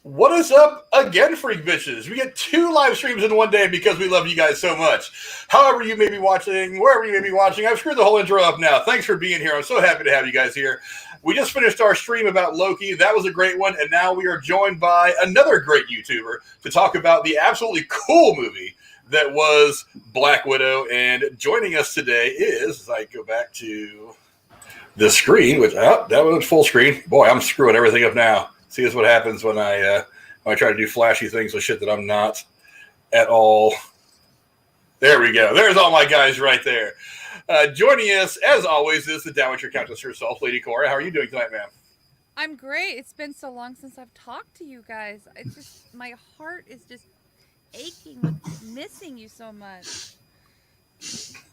What is up again, freak bitches? We get 2 live streams in one day because we love you guys so much. However you may be watching, wherever you may be watching, I've screwed the whole intro up now. Thanks for being here. I'm so happy to have you guys here. We just finished our stream about Loki. That was a great one. And now we are joined by another great YouTuber to talk about the absolutely cool movie that was Black Widow. And joining us today is, as I go back to the screen, which, that was full screen. Boy, I'm screwing everything up now. See, this is what happens when I try to do flashy things with shit that I'm not at all. There we go. There's all my guys right there. Joining us, as always, is the Dowager Countess herself, Lady Cora. How are you doing tonight, ma'am? I'm great. It's been so long since I've talked to you guys. It's just, my heart is just aching with missing you so much.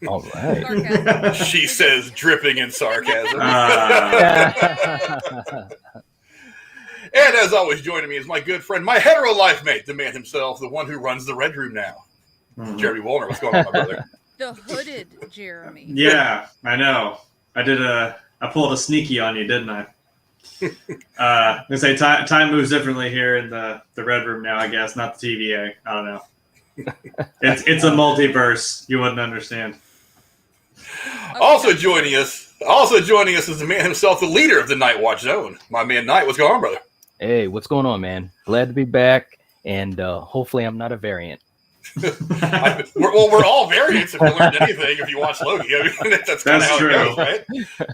All right. Sarcasm. She says, dripping in sarcasm. And as always, joining me is my good friend, my hetero life mate, the man himself, the one who runs the Red Room now. Jeremy Woolner, what's going on, my brother? The hooded Jeremy. Yeah, I know. I pulled a sneaky on you, didn't I? I'm gonna say time moves differently here in the Red Room now, I guess, not the TVA. I don't know. It's a multiverse. You wouldn't understand. Okay. Also joining us is the man himself, the leader of the Nightwatch Zone. My man Night, what's going on, brother? Hey, what's going on, man? Glad to be back, and hopefully I'm not a variant. We're all variants if you learned anything. If you watch Loki, I mean, that's kind of how true. it goes, right?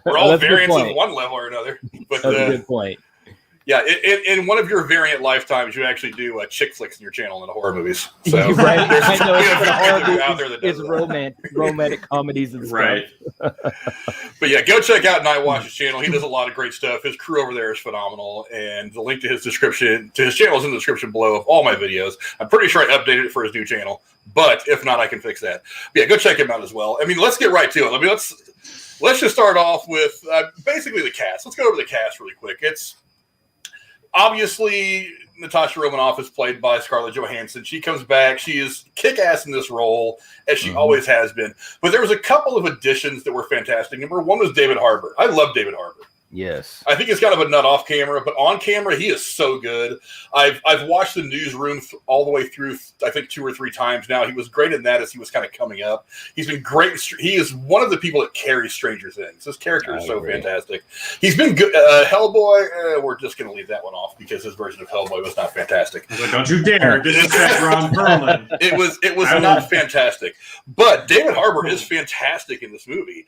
We're all That's a good variants point. of one level or another. But That's a good point. yeah, in one of your variant lifetimes, you actually do chick flicks in your channel in the horror movies. So You're right. I know we it's have for the people horror out there that movies, does it's that. romantic comedies and stuff. Right. But yeah, go check out Nightwatch's channel. He does a lot of great stuff. His crew over there is phenomenal, and the link to his channel is in the description below of all my videos. I'm pretty sure I updated it for his new channel, but if not, I can fix that. But yeah, go check him out as well. I mean, let's get right to it. I mean, let's just start off with basically the cast. Let's go over the cast really quick. It's obviously Natasha Romanoff is played by Scarlett Johansson. She comes back. She is kick-ass in this role, as she always has been. But there was a couple of additions that were fantastic. Number one was David Harbour. I love David Harbour. Yes. I think he's kind of a nut off camera, but on camera, he is so good. I've watched The Newsroom all the way through, I think 2 or 3 times now. He was great in that as he was kind of coming up. He's been great. He is one of the people that carries Stranger Things. His character is so fantastic. He's been good. Hellboy, we're just going to leave that one off because his version of Hellboy was not fantastic. Like, don't you dare disrespect Ron Perlman. It was not fantastic. But David Harbour is fantastic in this movie.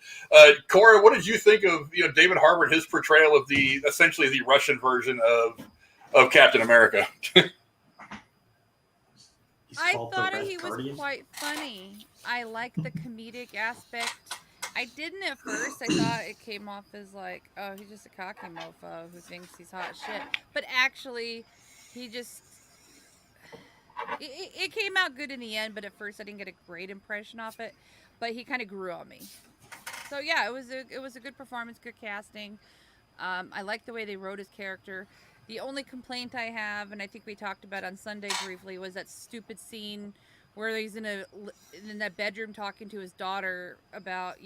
Cora, what did you think of David Harbour and his portrayal of essentially the Russian version of Captain America? I thought he was quite funny. I like the comedic aspect. I didn't at first. I thought it came off as like, oh, he's just a cocky mofo who thinks he's hot shit. But actually, he just... It came out good in the end, but at first I didn't get a great impression off it. But he kind of grew on me. So yeah, it was a good performance, good casting. I like the way they wrote his character. The only complaint I have, and I think we talked about on Sunday briefly, was that stupid scene where he's in that bedroom talking to his daughter about,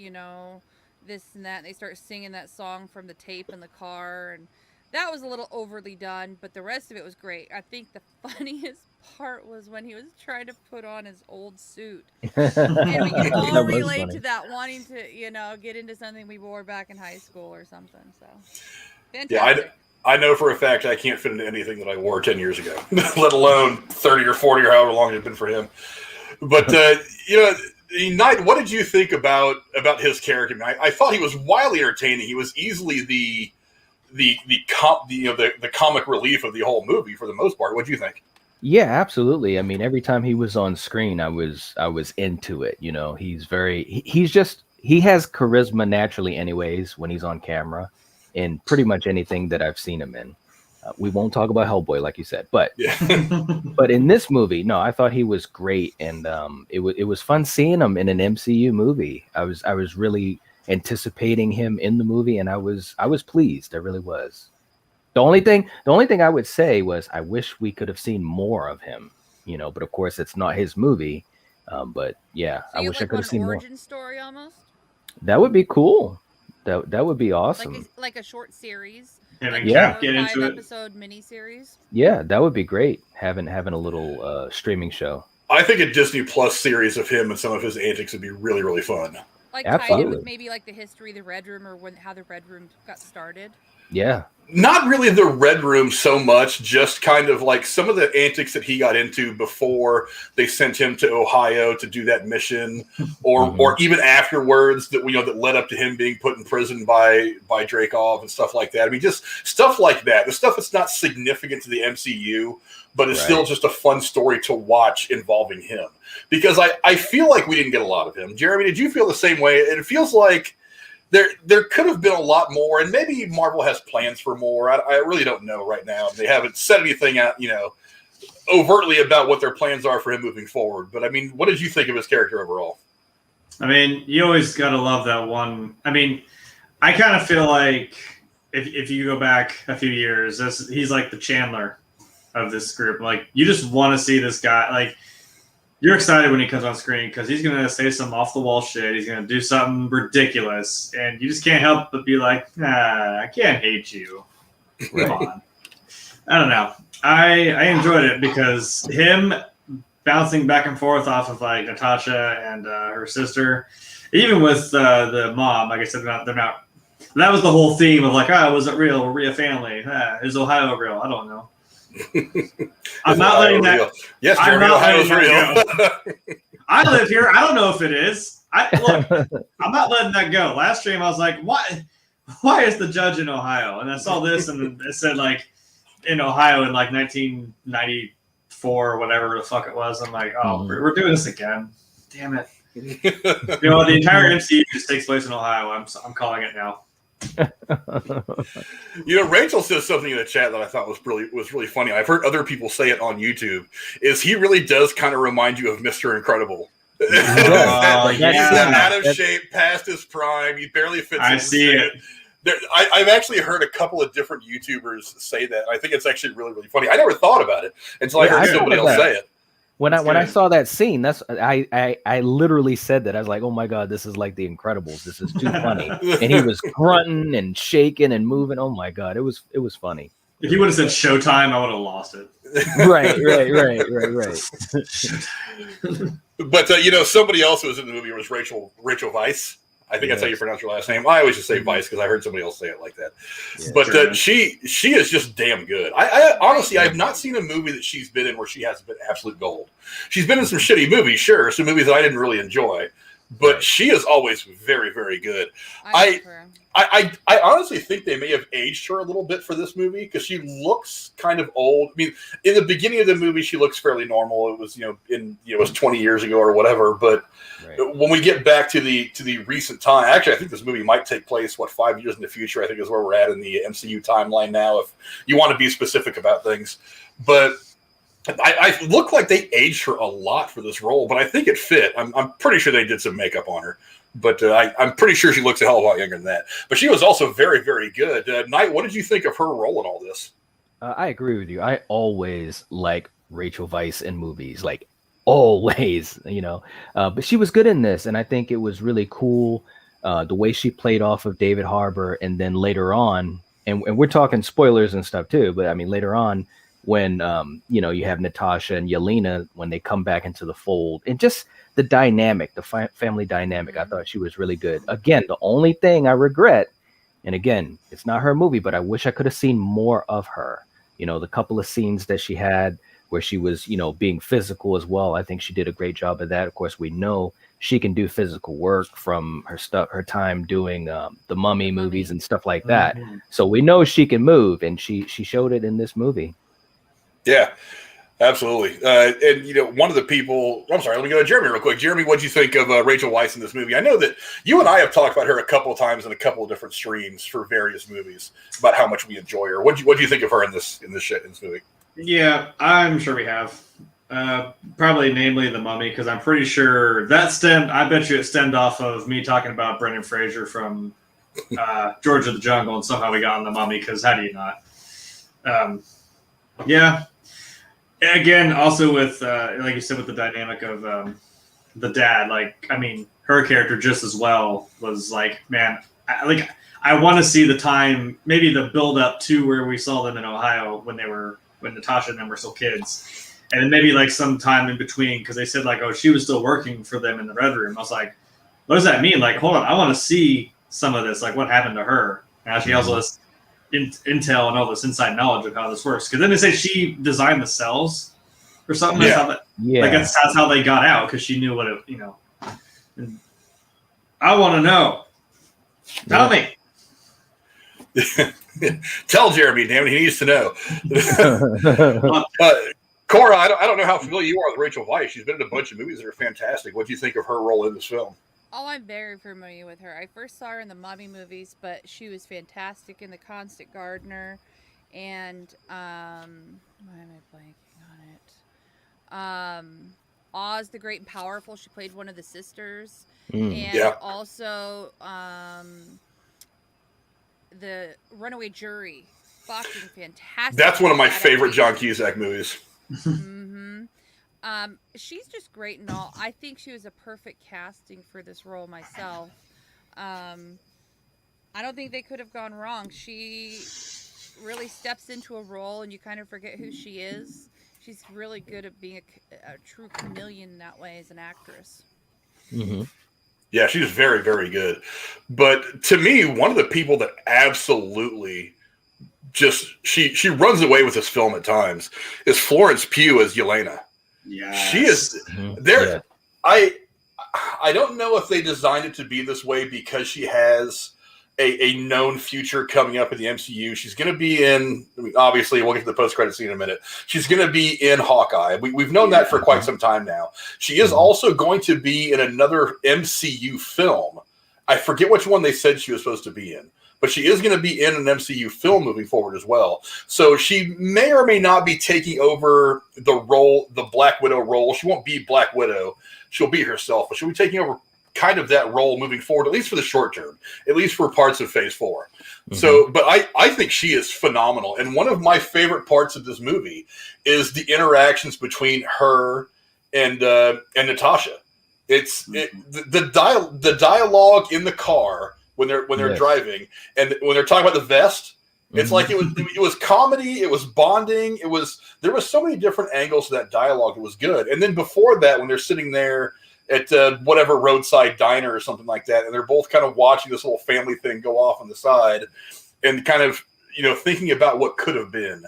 this and that, and they start singing that song from the tape in the car, and that was a little overly done, but the rest of it was great. I think the funniest part was when he was trying to put on his old suit. And we can all relate to that, wanting to, get into something we wore back in high school or something. So, fantastic. Yeah, I know for a fact I can't fit into anything that I wore 10 years ago, let alone 30 or 40 or however long it had been for him. But, Knight, what did you think about his character? I thought he was wildly entertaining. He was easily the comic relief of the whole movie for the most part. What do you think? Yeah, absolutely. I mean, every time he was on screen, I was into it. He has charisma naturally anyways when he's on camera in pretty much anything that I've seen him in. We won't talk about Hellboy, like you said, but but in this movie, no, I thought he was great, and it was fun seeing him in an MCU movie. I was really anticipating him in the movie, and I was pleased. I really was. The only thing I would say was I wish we could have seen more of him, but of course it's not his movie. But yeah, so I wish I could have seen more. Origin story almost. That would be cool. That would be awesome. Like a short series Him and Yeah. Cap get into it. 5-episode miniseries. Yeah, that would be great. Having a little streaming show. I think a Disney Plus series of him and some of his antics would be really, really fun. Like tied in Absolutely. with maybe like the history of the Red Room or how the Red Room got started. Yeah. Not really the Red Room so much, just kind of like some of the antics that he got into before they sent him to Ohio to do that mission, or even afterwards that that led up to him being put in prison by Dreykov and stuff like that. I mean, just stuff like that. The stuff that's not significant to the MCU, but it's still just a fun story to watch involving him. Because I feel like we didn't get a lot of him. Jeremy, did you feel the same way? It feels like there could have been a lot more, and maybe Marvel has plans for more. I really don't know right now. They haven't said anything out, overtly about what their plans are for him moving forward. But I mean, what did you think of his character overall? I mean, you always gotta love that one. I mean, I kind of feel like if you go back a few years, he's like the Chandler of this group. Like, you just want to see this guy. Like, you're excited when he comes on screen because he's going to say some off-the-wall shit. He's going to do something ridiculous. And you just can't help but be like, I can't hate you. Come on. I don't know. I enjoyed it because him bouncing back and forth off of, like, Natasha and her sister, even with the mom, like I said, they're not. That was the whole theme of, like, was it real? Were we a family? Is Ohio real? I don't know. I'm not letting that. Real? Yes, Jeremy, Ohio's real. I live here. I don't know if it is. Look, I'm not letting that go. Last stream, I was like, why is the judge in Ohio? And I saw this, and it said, like, in Ohio in, like, 1994 or whatever the fuck it was. I'm like, we're doing this again. Damn it. The entire MCU just takes place in Ohio. I'm calling it now. Rachel says something in the chat that I thought was really funny. I've heard other people say it on YouTube. Is he really does kind of remind you of Mr. Incredible? He's out of shape, past his prime. He barely fits. I see it. I've actually heard a couple of different YouTubers say that. I think it's actually really, really funny. I never thought about it until I heard somebody else say it. When I saw that scene, I literally said that. I was like, oh my God, this is like The Incredibles. This is too funny. And he was grunting and shaking and moving. Oh my God, it was funny. If he would have said Showtime, I would have lost it. Right. But somebody else who was in the movie was Rachel Weisz. I think that's how you pronounce her last name. I always just say Weisz because I heard somebody else say it like that. Yeah, but she is just damn good. I honestly, I have not seen a movie that she's been in where she hasn't been absolute gold. She's been in some shitty movies, sure, some movies that I didn't really enjoy, but she is always very, very good. I honestly think they may have aged her a little bit for this movie because she looks kind of old. I mean, in the beginning of the movie, she looks fairly normal. It was it was 20 years ago or whatever. But when we get back to the recent time, actually, I think this movie might take place 5 years in the future. I think is where we're at in the MCU timeline now. If you want to be specific about things, but I look like they aged her a lot for this role. But I think it fit. I'm pretty sure they did some makeup on her. But I'm pretty sure she looks a hell of a lot younger than that. But she was also very, very good. Knight, what did you think of her role in all this? I agree with you. I always like Rachel Weisz in movies, like always, But she was good in this, and I think it was really cool the way she played off of David Harbour, and then later on, and we're talking spoilers and stuff too, but I mean later on when you have Natasha and Yelena when they come back into the fold, and just the dynamic, the family dynamic, I thought she was really good. Again, the only thing I regret, and again, it's not her movie, but I wish I could have seen more of her. The couple of scenes that she had where she was, being physical as well. I think she did a great job of that. Of course, we know she can do physical work from her time doing the Mummy movies and stuff like that. So we know she can move, and she showed it in this movie. Yeah. Absolutely. And, one of the people, I'm sorry, let me go to Jeremy real quick. Jeremy, what'd you think of Rachel Weisz in this movie? I know that you and I have talked about her a couple of times in a couple of different streams for various movies about how much we enjoy her. What do you think of her in this movie? Yeah, I'm sure we have. Probably namely The Mummy, because I'm pretty sure I bet you it stemmed off of me talking about Brendan Fraser from George of the Jungle, and somehow we got on The Mummy, because how do you not? Yeah. Again, also with, like you said, with the dynamic of the dad, her character just as well was like, man, I want to see the time, maybe the build up to where we saw them in Ohio when Natasha and them were still kids, and then maybe like some time in between, because they said like, oh, she was still working for them in the Red Room. I was like, what does that mean? Like, hold on, I want to see some of this, like what happened to her, and how she has all this intel and all this inside knowledge of how this works. Because then they say she designed the cells or something. Yeah. Like that's how they got out, because she knew what it, And I want to know. Tell me. Tell Jeremy, damn it, he needs to know. Cora, I don't know how familiar you are with Rachel Weisz. She's been in a bunch of movies that are fantastic. What do you think of her role in this film? Oh, I'm very familiar with her. I first saw her in the Mummy movies, but she was fantastic in The Constant Gardener, and why am I blanking on it? Oz the Great and Powerful. She played one of the sisters, and also the Runaway Jury. Fucking fantastic. That's one of my favorite John Cusack movies. She's just great and all. I think she was a perfect casting for this role myself. I don't think they could have gone wrong. She really steps into a role and you kind of forget who she is. She's really good at being a true chameleon in that way as an actress. Mm-hmm. Yeah, she's very, very good. But to me, one of the people that absolutely just she runs away with this film at times is Florence Pugh as Yelena. Yeah, she is there. Yeah. I don't know if they designed it to be this way because she has a known future coming up in the MCU. She's going to be in, obviously, we'll get to the post-credit scene in a minute. She's going to be in Hawkeye. We've known that for quite some time now. She is also going to be in another MCU film. I forget which one they said she was supposed to be in, but she is going to be in an MCU film moving forward as well. So she may or may not be taking over the Black Widow role. She won't be Black Widow. She'll be herself, but she'll be taking over kind of that role moving forward, at least for the short term, at least for parts of Phase 4. Mm-hmm. So, but I think she is phenomenal. And one of my favorite parts of this movie is the interactions between her and Natasha. It's the dialogue in the car when they're driving, and when they're talking about the vest. It's like it was comedy, it was bonding, there was so many different angles to that dialogue. It was good. And then before that, when they're sitting there at whatever roadside diner or something like that, and they're both kind of watching this little family thing go off on the side, and kind of thinking about what could have been,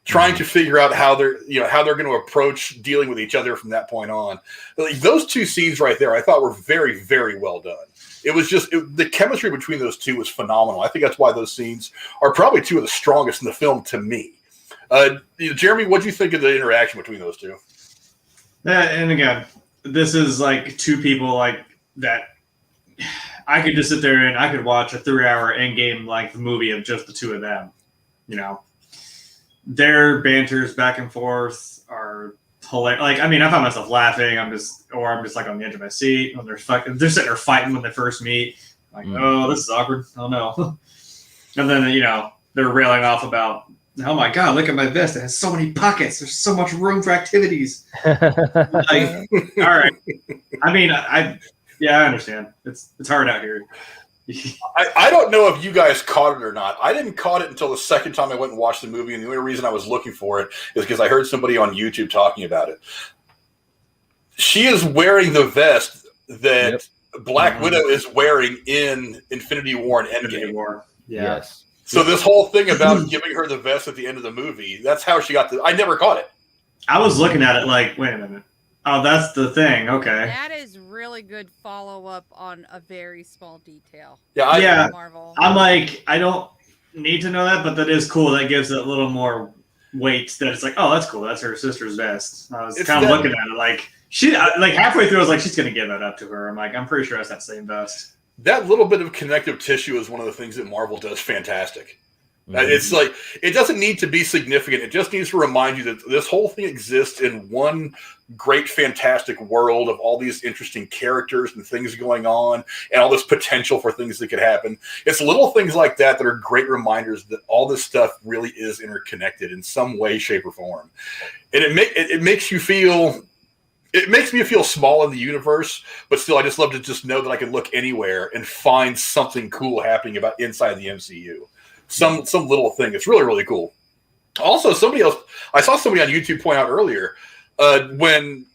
trying to figure out how they're going to approach dealing with each other from that point on. Like, those two scenes right there, I thought were very, very well done. It was just the chemistry between those two was phenomenal. I think that's why those scenes are probably two of the strongest in the film to me. Jeremy, what do you think of the interaction between those two? And again, this is like two people like that. I could just sit there and I could watch a 3-hour endgame length movie of just the two of them. Their banters back and forth are hilarious. Like, I mean, I found myself laughing. I'm just like on the edge of my seat when they're sitting there fighting when they first meet. Like, oh, this is awkward. Oh no. And then they're railing off about, oh my god, look at my vest. It has so many pockets. There's so much room for activities. Like, all right. I mean, I understand. It's hard out here. I don't know if you guys caught it or not. I didn't caught it until the second time I went and watched the movie, and the only reason I was looking for it is because I heard somebody on YouTube talking about it. She is wearing the vest that Black Widow is wearing in Infinity War and Endgame. Yeah. Yes. So this whole thing about giving her the vest at the end of the movie, that's how she got I never caught it. I was looking at it like, wait a minute. Oh, that's the thing. Okay. That is really good follow-up on a very small detail. Yeah. Marvel. I'm like, I don't need to know that, but that is cool. That gives it a little more weight. That it's like, oh, that's cool. That's her sister's vest. I was kind of looking at it like halfway through. I was like, she's gonna give that up to her. I'm like, I'm pretty sure that's that same vest. That little bit of connective tissue is one of the things that Marvel does fantastic. It's like, it doesn't need to be significant. It just needs to remind you that this whole thing exists in one great, fantastic world of all these interesting characters and things going on and all this potential for things that could happen. It's little things like that that are great reminders that all this stuff really is interconnected in some way, shape, or form. And it makes you feel it makes me feel small in the universe, but still, I just love to just know that I can look anywhere and find something cool happening about inside the MCU. Some little thing. It's really, really cool. Also, I saw somebody on YouTube point out earlier, when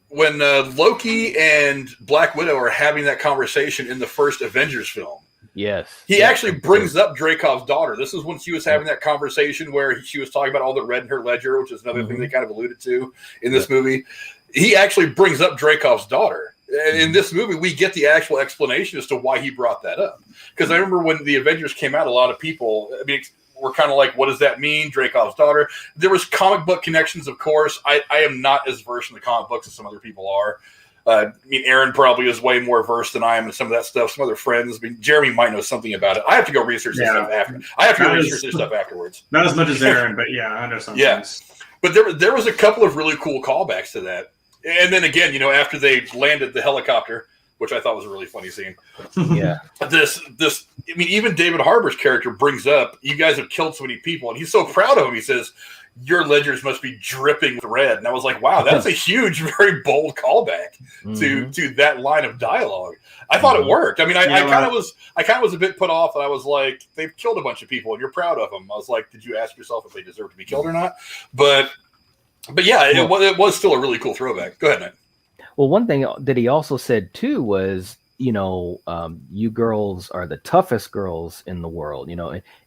Loki and Black Widow are having that conversation in the first Avengers film. Yes. He actually brings up Dreykov's daughter. This is when she was having that conversation where she was talking about all the red in her ledger, which is another thing they kind of alluded to in this movie. He actually brings up Dreykov's daughter. And in this movie, we get the actual explanation as to why he brought that up. Because I remember when the Avengers came out, a lot of people, were kind of like, what does that mean? Dreykov's daughter. There was comic book connections, of course. I am not as versed in the comic books as some other people are. Aaron probably is way more versed than I am in some of that stuff. Some other friends. Jeremy might know something about it. I have to go research this stuff after. I have to go research this stuff afterwards. Not as much as Aaron, but yeah, I know some things. But there was a couple of really cool callbacks to that. And then again, after they landed the helicopter, which I thought was a really funny scene. Yeah. Even David Harbour's character brings up, you guys have killed so many people, and he's so proud of him. He says, your ledgers must be dripping with red. And I was like, wow, that's a huge, very bold callback to that line of dialogue. I thought it worked. I kind of was a bit put off, and I was like, they've killed a bunch of people, and you're proud of them. I was like, did you ask yourself if they deserve to be killed or not? But yeah, it was still a really cool throwback. Go ahead, Nate. Well, one thing that he also said too was, you girls are the toughest girls in the world,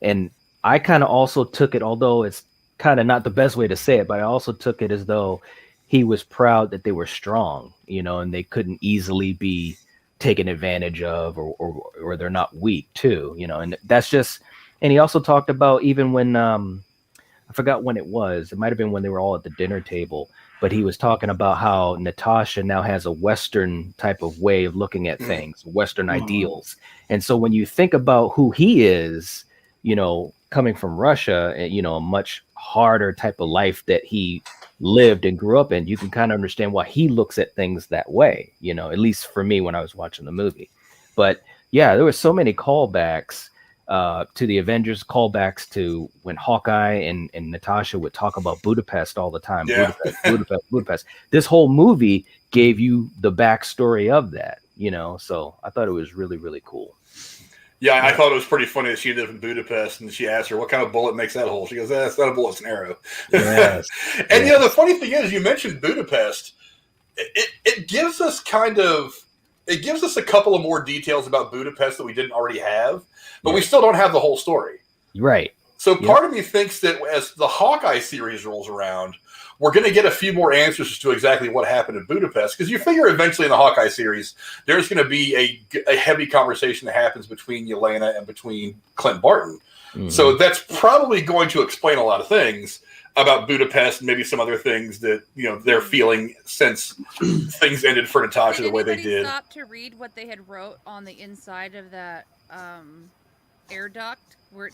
and I kind of also took it, although it's kind of not the best way to say it, but I also took it as though he was proud that they were strong, and they couldn't easily be taken advantage of, or they're not weak too, and that's just, and he also talked about even when, I forgot when it was, it might've been when they were all at the dinner table, but he was talking about how Natasha now has a Western type of way of looking at things, Western ideals. And so when you think about who he is, coming from Russia, a much harder type of life that he lived and grew up in, you can kind of understand why he looks at things that way, at least for me when I was watching the movie. But yeah, there were so many callbacks to the Avengers, callbacks to when Hawkeye and Natasha would talk about Budapest all the time. Yeah. Budapest. This whole movie gave you the backstory of that, so I thought it was really, really cool. Yeah, I thought it was pretty funny that she lived in Budapest, and she asked her, what kind of bullet makes that hole? She goes, that's not a bullet, it's an arrow. Yes. And, the funny thing is, you mentioned Budapest. It gives us it gives us a couple of more details about Budapest that we didn't already have, but we still don't have the whole story. Right. So part of me thinks that as the Hawkeye series rolls around, we're going to get a few more answers as to exactly what happened in Budapest, because you figure eventually in the Hawkeye series, there's going to be a heavy conversation that happens between Yelena and between Clint Barton. So that's probably going to explain a lot of things about Budapest and maybe some other things that they're feeling since things ended for Natasha the way they did. Stop to read what they had wrote on the inside of that air duct where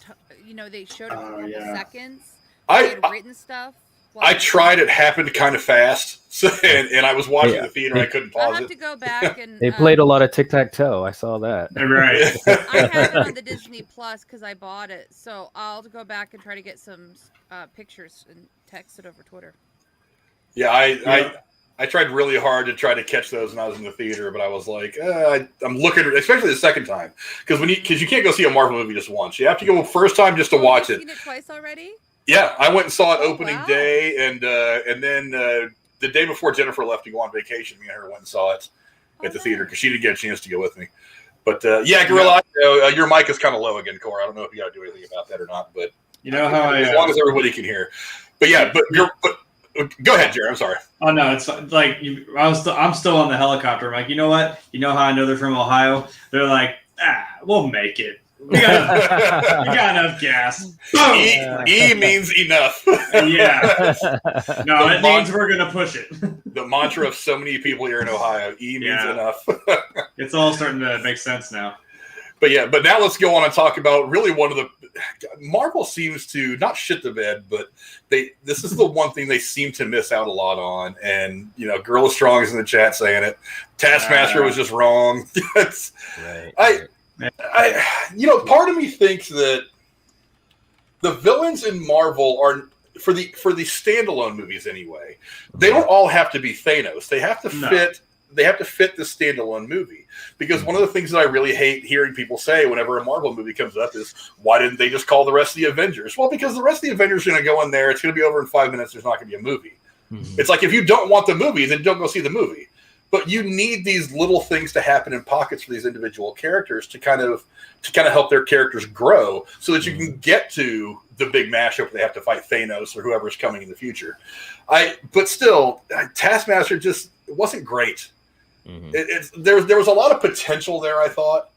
they showed it for a couple seconds. They had written stuff. I tried. It happened kind of fast, and I was watching the theater. I couldn't pause it. I'll have to go back and. They played a lot of tic-tac-toe. I saw that. Right. I have it on the Disney Plus because I bought it, so I'll go back and try to get some pictures and text it over Twitter. Yeah, I tried really hard to try to catch those when I was in the theater, but I was like, I'm looking, especially the second time, because you can't go see a Marvel movie just once. You have to go first time just to watch it. You've seen it twice already? Yeah, I went and saw it opening day, and then the day before Jennifer left to go on vacation, me and her went and saw it at the theater because she didn't get a chance to go with me. But Gorilla, your mic is kind of low again, Cora. I don't know if you got to do anything about that or not, but as long as everybody can hear. But yeah, but go ahead, Jared. I'm sorry. Oh no, it's like I'm still on the helicopter. I'm like, you know what? You know how I know they're from Ohio? They're like, we'll make it. We got enough gas. E means enough. Yeah. No, it means we're gonna push it. The mantra of so many people here in Ohio: E means enough. It's all starting to make sense now. But now let's go on and talk about really one of the Marvel seems to not shit the bed, but this is the one thing they seem to miss out a lot on. And Girl is Strong is in the chat saying it. Taskmaster was just wrong. Right. Part of me thinks that the villains in Marvel are for the standalone movies anyway, they don't all have to be Thanos. They have to fit. They have to fit the standalone movie, because one of the things that I really hate hearing people say whenever a Marvel movie comes up is, why didn't they just call the rest of the Avengers? Well, because the rest of the Avengers are going to go in there. It's going to be over in 5 minutes. There's not going to be a movie. It's like, if you don't want the movie, then don't go see the movie. But you need these little things to happen in pockets for these individual characters to kind of help their characters grow, so that you can get to the big mashup where they have to fight Thanos or whoever's coming in the future. But still, Taskmaster just wasn't great. There was a lot of potential there, I thought,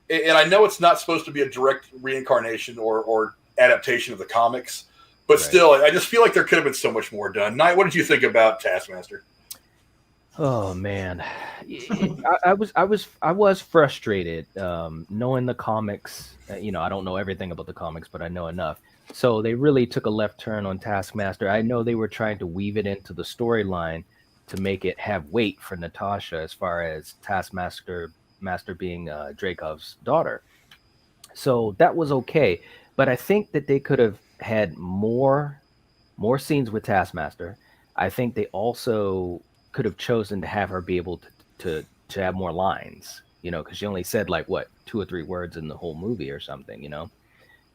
and I know it's not supposed to be a direct reincarnation or adaptation of the comics, but still, I just feel like there could have been so much more done. Knight, what did you think about Taskmaster? Oh man, I was frustrated knowing the comics. I don't know everything about the comics, but I know enough. So they really took a left turn on Taskmaster. I know they were trying to weave it into the storyline to make it have weight for Natasha, as far as Taskmaster being Dreykov's daughter. So that was okay, but I think that they could have had more scenes with Taskmaster. I think they also could have chosen to have her be able to have more lines, because she only said like 2 or 3 words in the whole movie or something,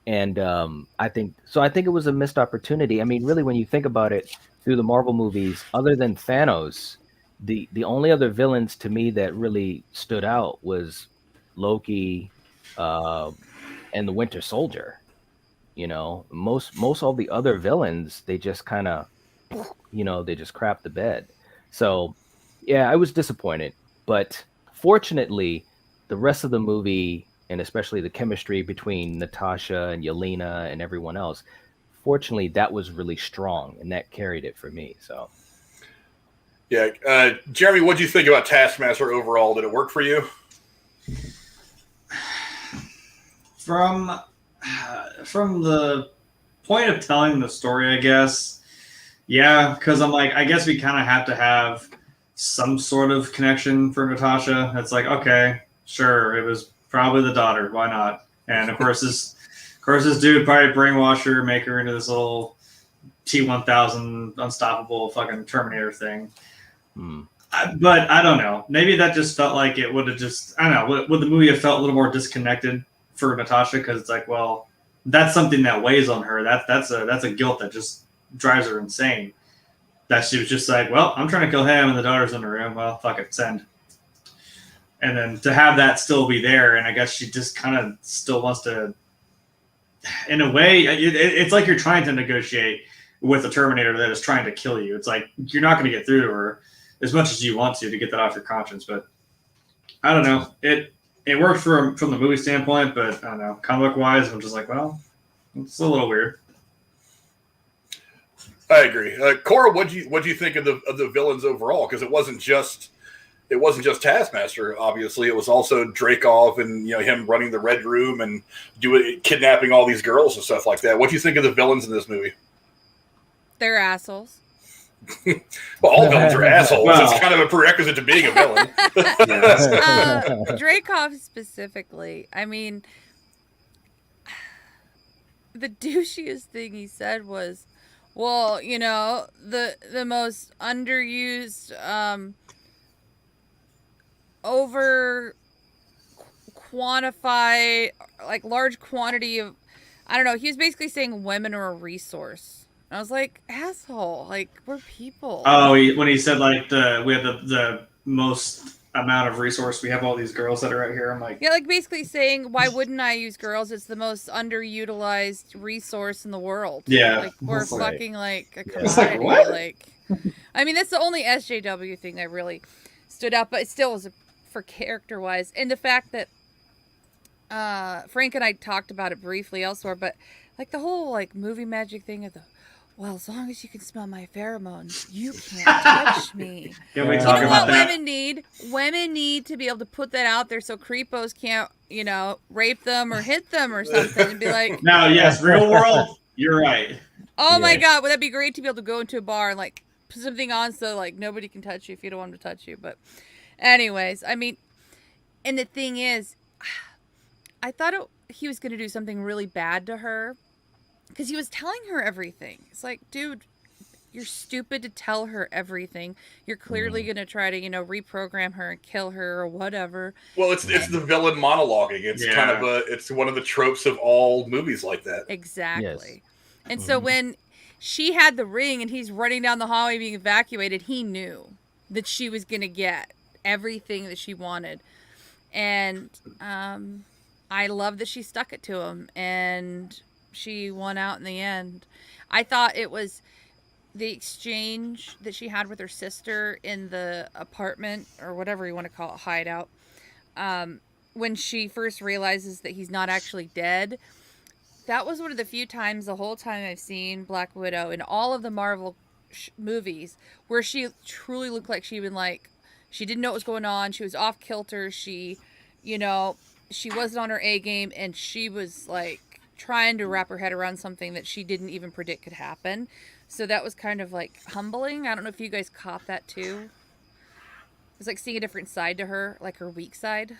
And I think it was a missed opportunity. I mean, really, when you think about it, through the Marvel movies, other than Thanos, the only other villains to me that really stood out was Loki and the Winter Soldier. Most all the other villains, they just kind of, they just crapped the bed. So, yeah, I was disappointed. But fortunately, the rest of the movie, and especially the chemistry between Natasha and Yelena and everyone else, fortunately, that was really strong, and that carried it for me. So, yeah, Jeremy, what do you think about Taskmaster overall? Did it work for you? From the point of telling the story, I guess. Yeah, because I'm like, I guess we kind of have to have some sort of connection for Natasha. It's like, okay, sure, it was probably the daughter. Why not? And of course, this dude probably brainwashed her, make her into this little T-1000 unstoppable fucking Terminator thing. But I don't know. Maybe that just felt like it would have just, I don't know, would the movie have felt a little more disconnected for Natasha? Because it's like, well, that's something that weighs on her. That's a guilt that just drives her insane. That she was just like, well, I'm trying to kill him and the daughter's in the room. Well, fuck it, send. And then to have that still be there, and I guess she just kind of still wants to, in a way, it's like you're trying to negotiate with a Terminator that is trying to kill you. It's like you're not going to get through to her as much as you want to get that off your conscience. But I don't know. It worked from the movie standpoint, but I don't know. Comic wise, I'm just like, well, it's a little weird. I agree. Cora, what do you think of the villains overall? Because it wasn't just Taskmaster. Obviously, it was also Dreykov and him running the Red Room and kidnapping all these girls and stuff like that. What do you think of the villains in this movie? They're assholes. Well, all villains are assholes. Well, it's kind of a prerequisite to being a villain. Dreykov specifically. I mean, the douchiest thing he said was, well, the most underused, over quantify, like large quantity of, I don't know. He was basically saying women are a resource. And I was like, asshole, like we're people. Oh, when he said like we have the most amount of resource, we have all these girls that are right here. I'm like, yeah, like basically saying, why wouldn't I use girls? It's the most underutilized resource in the world. Yeah, like we're fucking like a commodity. It's like, what? Like, I mean, that's the only SJW thing that really stood out, but it still was for character wise, and the fact that Frank and I talked about it briefly elsewhere, but like the whole like movie magic thing of the, well, as long as you can smell my pheromones, you can't touch me. Can we talk about that? Women need to be able to put that out there so creepos can't, rape them or hit them or something and be like, no, yes, real world, you're right. Oh my God, would that be great to be able to go into a bar and like put something on so like nobody can touch you if you don't want them to touch you. But anyways, I mean, and the thing is, I thought he was going to do something really bad to her. because he was telling her everything. It's like, dude, you're stupid to tell her everything. You're clearly going to try to, reprogram her and kill her or whatever. Well, it's the villain monologuing. It's kind of it's one of the tropes of all movies like that. Exactly. Yes. And so when she had the ring and he's running down the hallway being evacuated, he knew that she was going to get everything that she wanted. And I love that she stuck it to him and she won out in the end. I thought it was the exchange that she had with her sister in the apartment, or whatever you want to call it, hideout, when she first realizes that he's not actually dead. That was one of the few times the whole time I've seen Black Widow in all of the Marvel movies where she truly looked like she didn't know what was going on. She was off kilter. She wasn't on her A game, and she was like trying to wrap her head around something that she didn't even predict could happen. So that was kind of like humbling. I don't know if you guys caught that too. It was like seeing a different side to her, like her weak side.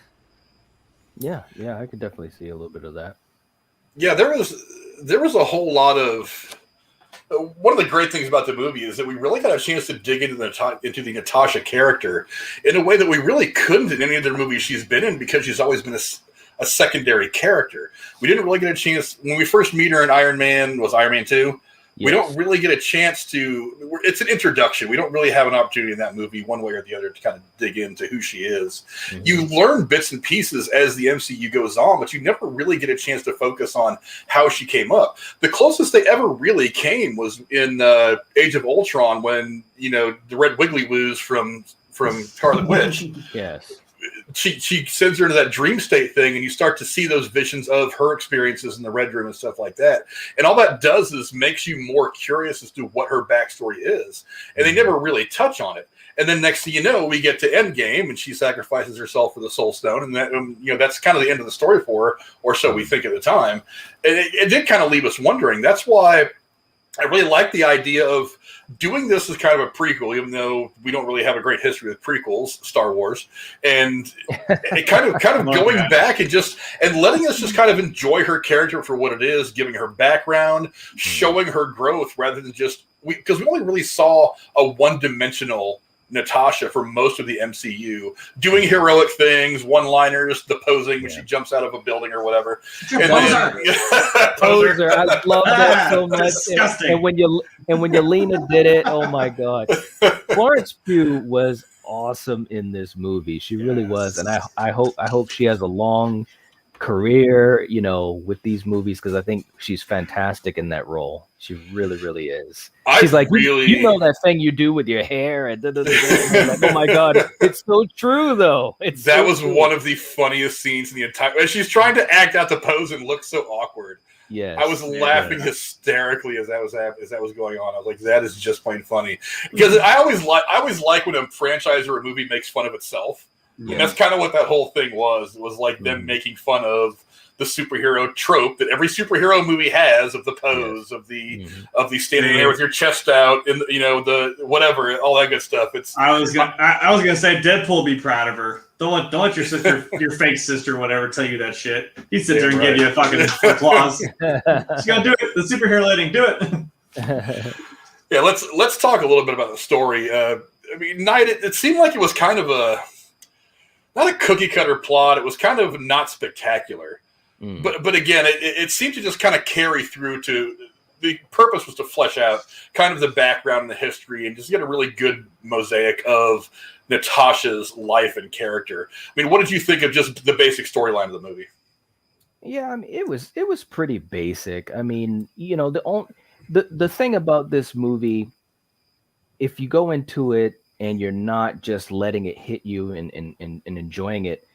Yeah, I could definitely see a little bit of that. Yeah, there was a whole lot of. One of the great things about the movie is that we really got a chance to dig into the Natasha character in a way that we really couldn't in any other movie she's been in, because she's always been a secondary character. We didn't really get a chance when we first meet her in Iron Man 2. Yes. We don't really get a chance to. It's an introduction. We don't really have an opportunity in that movie, one way or the other, to kind of dig into who she is. Mm-hmm. You learn bits and pieces as the MCU goes on, but you never really get a chance to focus on how she came up. The closest they ever really came was in Age of Ultron, when the Red Wiggly Woos from Scarlet Witch. Yes. She sends her into that dream state thing, and you start to see those visions of her experiences in the Red Room and stuff like that. And all that does is makes you more curious as to what her backstory is. And they never really touch on it. And then next thing you know, we get to Endgame, and she sacrifices herself for the Soul Stone, and that that's kind of the end of the story for her, or so we think at the time. And it did kind of leave us wondering. That's why I really like the idea of doing this as kind of a prequel, even though we don't really have a great history with prequels, Star Wars, and it kind of going back and letting us just kind of enjoy her character for what it is, giving her background, showing her growth, rather than because we only really saw a one-dimensional Natasha for most of the MCU, doing heroic things, one-liners, the posing when she jumps out of a building or whatever. Poser. I love that so much. Disgusting. And when Yelena did it, oh my God. Florence Pugh was awesome in this movie. She really was, and I hope she has a long career, with these movies, because I think she's fantastic in that role. She really, really is. She's like, you know that thing you do with your hair, and like, oh my God, it's so true though. That was one of the funniest scenes in the entire. She's trying to act out the pose and look so awkward. Yeah, I was laughing hysterically as that was going on. I was like, that is just plain funny, because I always like when a franchise or a movie makes fun of itself. Yeah. And that's kind of what that whole thing was. It was like them making fun of the superhero trope that every superhero movie has, of the pose, of the standing there with your chest out, and the whatever, all that good stuff. I was gonna say Deadpool be proud of her. Don't let your sister, your fake sister, whatever, tell you that shit. He'd sit there and give you a fucking applause. She's gonna do it. The superhero lady, do it. Yeah, let's talk a little bit about the story. It seemed like it was kind of not a cookie cutter plot. It was kind of not spectacular. But again, it seemed to just kind of carry through to the purpose was to flesh out kind of the background and the history, and just get a really good mosaic of Natasha's life and character. What did you think of just the basic storyline of the movie? Yeah, it was pretty basic. The thing about this movie, if you go into it and you're not just letting it hit you and enjoying it,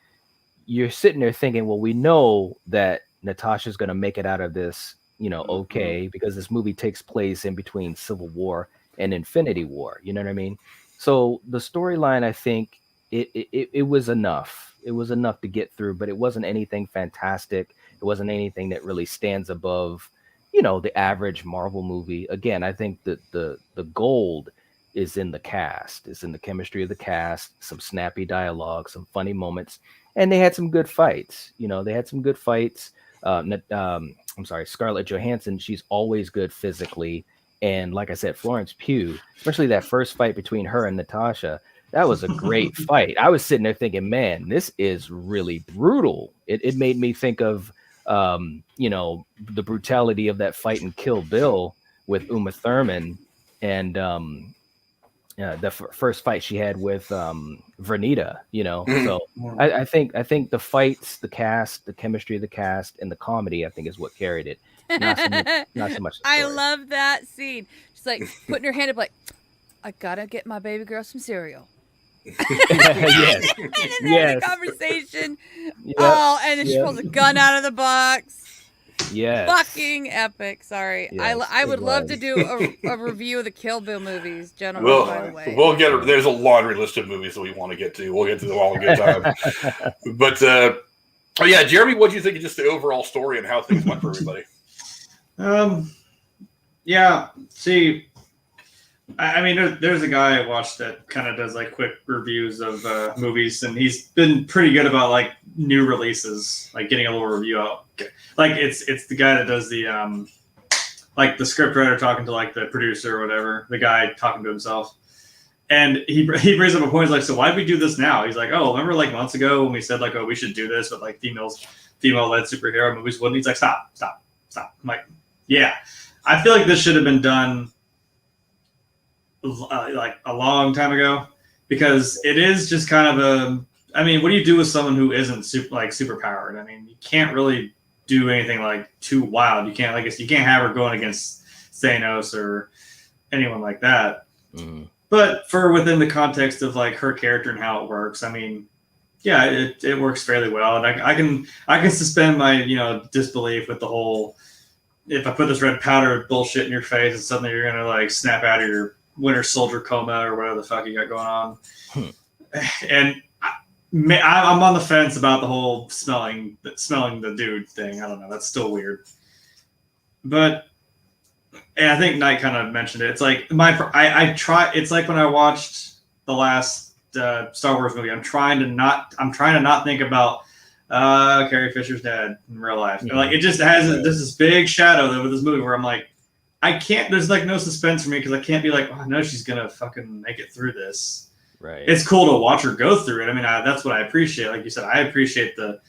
you're sitting there thinking, well, we know that Natasha's going to make it out of this, okay, because this movie takes place in between Civil War and Infinity War. You know what I mean? So the storyline, I think it was enough. It was enough to get through, but it wasn't anything fantastic. It wasn't anything that really stands above, the average Marvel movie. Again, I think that the gold is in the cast, is in the chemistry of the cast, some snappy dialogue, some funny moments. And they had some good fights. They had some good fights. I'm sorry, Scarlett Johansson, she's always good physically. And like I said, Florence Pugh, especially that first fight between her and Natasha, that was a great fight. I was sitting there thinking, man, this is really brutal. It made me think of, the brutality of that fight in Kill Bill with Uma Thurman and the first fight she had with Vernita, So I think the fights, the cast, the chemistry of the cast, and the comedy, I think, is what carried it. Not so much the I story. love that scene. She's like putting her hand up, like, I gotta get my baby girl some cereal. Yes. And then there's a conversation. Yep. Oh, and then she pulls a gun out of the box. Yes. Fucking epic. Sorry. Yes, I would it love was. to do a review of the Kill Bill movies, gentlemen, by the way. We'll get there's a laundry list of movies that we want to get to. We'll get to them all in good time. But yeah, Jeremy, what do you think of just the overall story and how things went for everybody? Yeah. See, I mean, there's a guy I watched that kind of does like quick reviews of movies, and he's been pretty good about like new releases, like getting a little review out. Like it's the guy that does the like the script writer talking to like the producer or whatever, the guy talking to himself. And he brings up a point. He's like, so why did we do this now? He's like, oh, remember like months ago when we said like, oh, we should do this with like female-led superhero movies? Wouldn't he's like, stop. I'm like, yeah, I feel like this should have been done like a long time ago, because it is just kind of I mean, what do you do with someone who isn't super powered? I mean, you can't really do anything like too wild. You can't have her going against Thanos or anyone like that. Mm-hmm. But for within the context of like her character and how it works, I mean, yeah, it works fairly well. And I can suspend my disbelief with the whole, if I put this red powder bullshit in your face and suddenly you're gonna like snap out of your Winter Soldier coma or whatever the fuck you got going on. And I'm on the fence about the whole smelling the dude thing. I don't know. That's still weird. But and I think Knight kind of mentioned it. It's like I try. It's like when I watched the last Star Wars movie. I'm trying to not think about Carrie Fisher's dead in real life. Mm-hmm. Like it just has this big shadow though with this movie where I'm like, I can't. There's like no suspense for me because I can't be like, oh, I know she's gonna fucking make it through this. Right. It's cool to watch her go through it. I mean, that's what I appreciate. Like you said, I appreciate the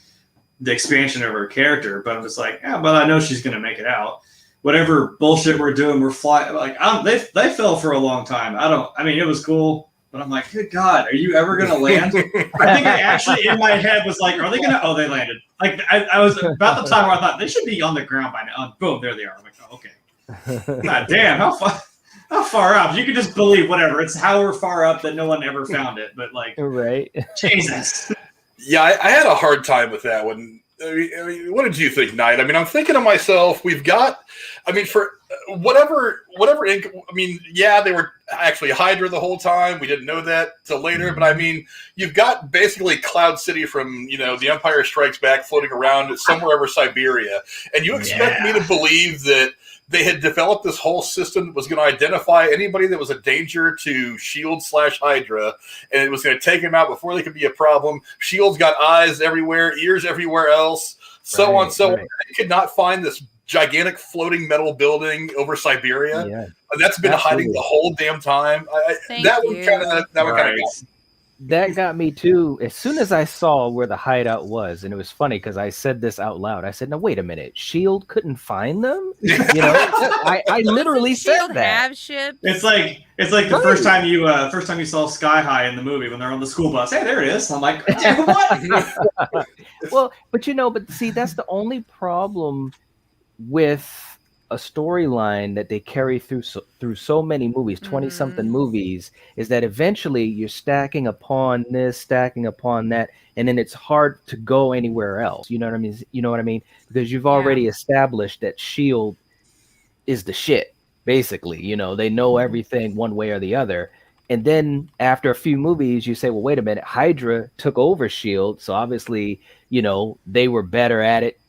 expansion of her character, but I'm just like, yeah, but I know she's gonna make it out. Whatever bullshit we're doing, we're flying. Like they fell for a long time. I mean, it was cool, but I'm like, good God, are you ever gonna land? I think I actually in my head was like, are they gonna? Oh, they landed. Like I was about the time where I thought they should be on the ground by now. Boom, there they are. I'm like, oh, okay. God damn, how far up? You can just believe whatever. It's how far up that no one ever found it. But like, right? Jesus. Yeah, I had a hard time with that one. I mean, what did you think, Knight? I mean, I'm thinking to myself, we've got, I mean, for whatever ink, I mean, yeah, they were actually Hydra the whole time. We didn't know that till later, but I mean, you've got basically Cloud City from, The Empire Strikes Back floating around somewhere over Siberia. And you expect me to believe that they had developed this whole system that was going to identify anybody that was a danger to S.H.I.E.L.D. and it was going to take them out before they could be a problem. S.H.I.E.L.D.'s got eyes everywhere, ears everywhere else, so on. So they could not find this gigantic floating metal building over Siberia. Yeah. That's been hiding the whole damn time. That one kind of got me. That got me too. As soon as I saw where the hideout was, and it was funny because I said this out loud. I said, "No, wait a minute. S.H.I.E.L.D. couldn't find them." I literally said that. Have ships? It's like the first time you saw Sky High in the movie when they're on the school bus. Hey, there it is. I'm like, what? Well, but see, that's the only problem with a storyline that they carry through so many movies, 20-something movies, is that eventually you're stacking upon this, stacking upon that, and then it's hard to go anywhere else. You know what I mean? Because you've already established that S.H.I.E.L.D. is the shit, basically. They know everything one way or the other. And then after a few movies, you say, well, wait a minute, Hydra took over S.H.I.E.L.D., so obviously, they were better at it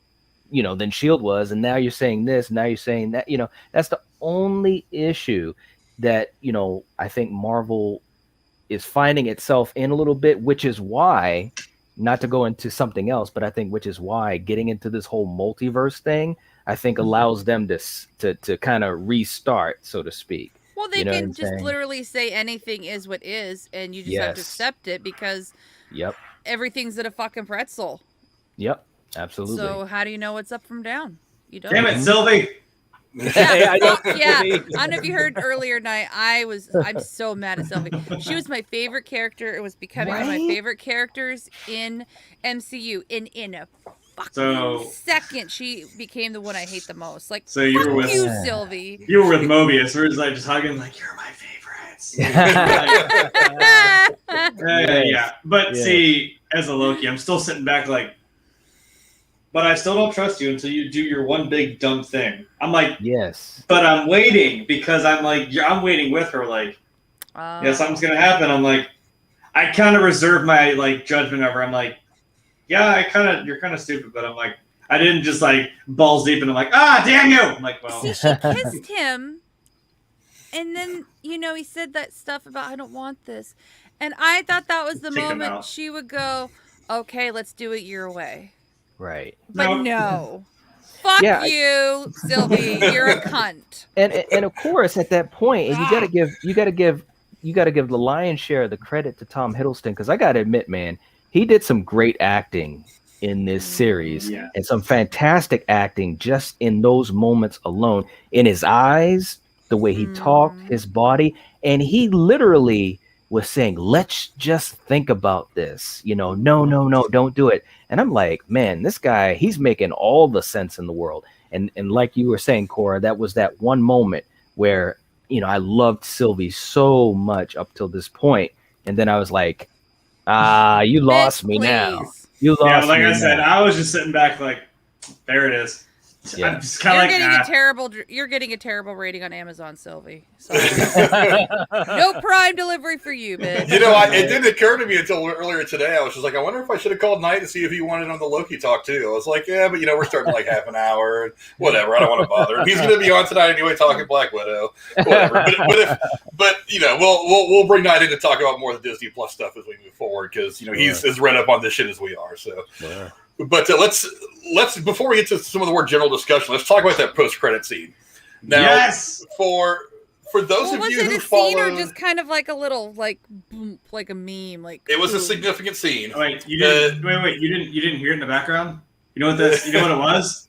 than S.H.I.E.L.D. was, and now you're saying this, now you're saying that. That's the only issue that I think Marvel is finding itself in a little bit, which is why not to go into something else, but I think which is why getting into this whole multiverse thing, I think allows them to kind of restart, so to speak. Well, they You know what can I'm just saying? literally say anything is what is, and you just have to Yes. accept it because Yep. everything's in a fucking pretzel. Yep. Absolutely. So how do you know what's up from down? You don't. Damn it, Sylvie. Yeah, I know. fuck yeah. I don't know if you heard earlier night. I'm so mad at Sylvie. She was my favorite character. It was becoming one of my Right? favorite characters in MCU. In a fucking So- second, she became the one I hate the most. Like, So you fuck were with you, Sylvie. you were with Mobius, where he's like just hugging, like you're my favorites. Yeah. But Yes. see, as a Loki, I'm still sitting back like, but I still don't trust you until you do your one big dumb thing. I'm like, Yes. but I'm waiting because I'm like, I'm waiting with her. Like, yeah, something's gonna happen. I'm like, I kind of reserve my like judgment over. I'm like, yeah, you're kind of stupid, but I'm like, I didn't just like balls deep, and I'm like, damn you. I'm like, well, See, she kissed him, and then he said that stuff about I don't want this, and I thought that was the Take him moment out. she would go, okay, let's do it your way. Right. But no. Fuck Yeah, you, Sylvie. You're a cunt. And of course at that point, and you gotta give the lion's share of the credit to Tom Hiddleston, because I gotta admit, man, he did some great acting in this series, Yeah. and some fantastic acting just in those moments alone, in his eyes, the way he talked, his body, and he literally was saying, let's just think about this, no, don't do it. And I'm like, man, this guy, he's making all the sense in the world. And like you were saying, Cora, that was that one moment where, I loved Sylvie so much up till this point. And then I was like, you lost me now. Please. You lost yeah, like me I said, now. I was just sitting back like, there it is. Yeah. I'm just kind of like, You're getting a terrible rating on Amazon, Sylvie. Sorry. No Prime delivery for you, bitch. It didn't occur to me until earlier today. I was just like, I wonder if I should have called Knight to see if he wanted on the Loki talk too. I was like, yeah, but we're starting like half an hour and whatever. I don't want to bother him. He's going to be on tonight anyway, talking Black Widow, whatever. But we'll bring Knight in to talk about more of the Disney Plus stuff as we move forward, because he's as read up on this shit as we are. So. Yeah. But let's before we get to some of the more general discussion, let's talk about that post-credit scene. Now, yes. For those of was you it who a scene or follow, just kind of like a little like boom, like a meme? Like it was a boom. significant scene. Wait, you didn't. Wait, you didn't hear it in the background. You know what this? You know what it was?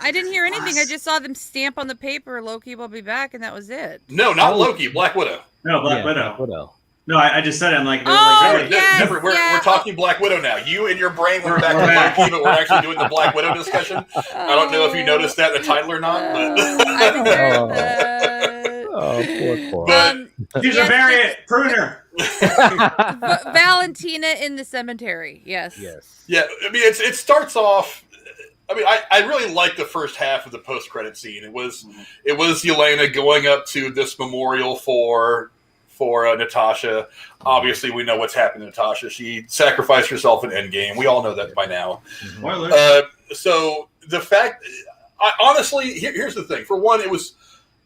I didn't hear anything. I just saw them stamp on the paper, Loki will be back, and that was it. No, not Loki. Black Widow. No, Black Yeah, Widow. Black Widow. No, I just said it. I'm like, yes, We're talking Black Widow now. You and your brain went back to Loki, but we're actually doing the Black Widow discussion. I don't know if you noticed that in the title or not, but I didn't hear that. Oh, poor. But she's a variant pruner. Valentina in the cemetery. Yes. Yes. yeah, I mean, it starts off. I mean, I really like the first half of the post-credit scene. It was Yelena going up to this memorial for Natasha. Obviously, we know what's happened to Natasha. She sacrificed herself in Endgame. We all know that by now. Spoiler. So the fact, honestly, here's the thing. For one,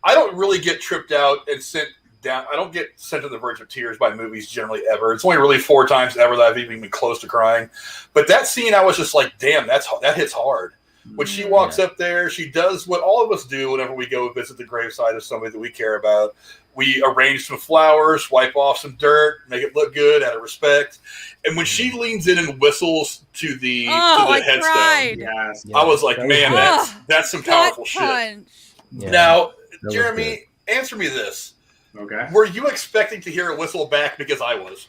I don't really get tripped out and sent down. I don't get sent to the verge of tears by movies generally ever. It's only really 4 times ever that I've even been close to crying. But that scene, I was just like, damn, that hits hard. When she walks up there, she does what all of us do whenever we go visit the graveside of somebody that we care about. We arrange some flowers, wipe off some dirt, make it look good out of respect. And when she leans in and whistles to the headstone, cried. Yes. I was like, man, that's some powerful shit. Yeah. Now, was Jeremy, answer me this. Okay. Were you expecting to hear a whistle back? Because I was.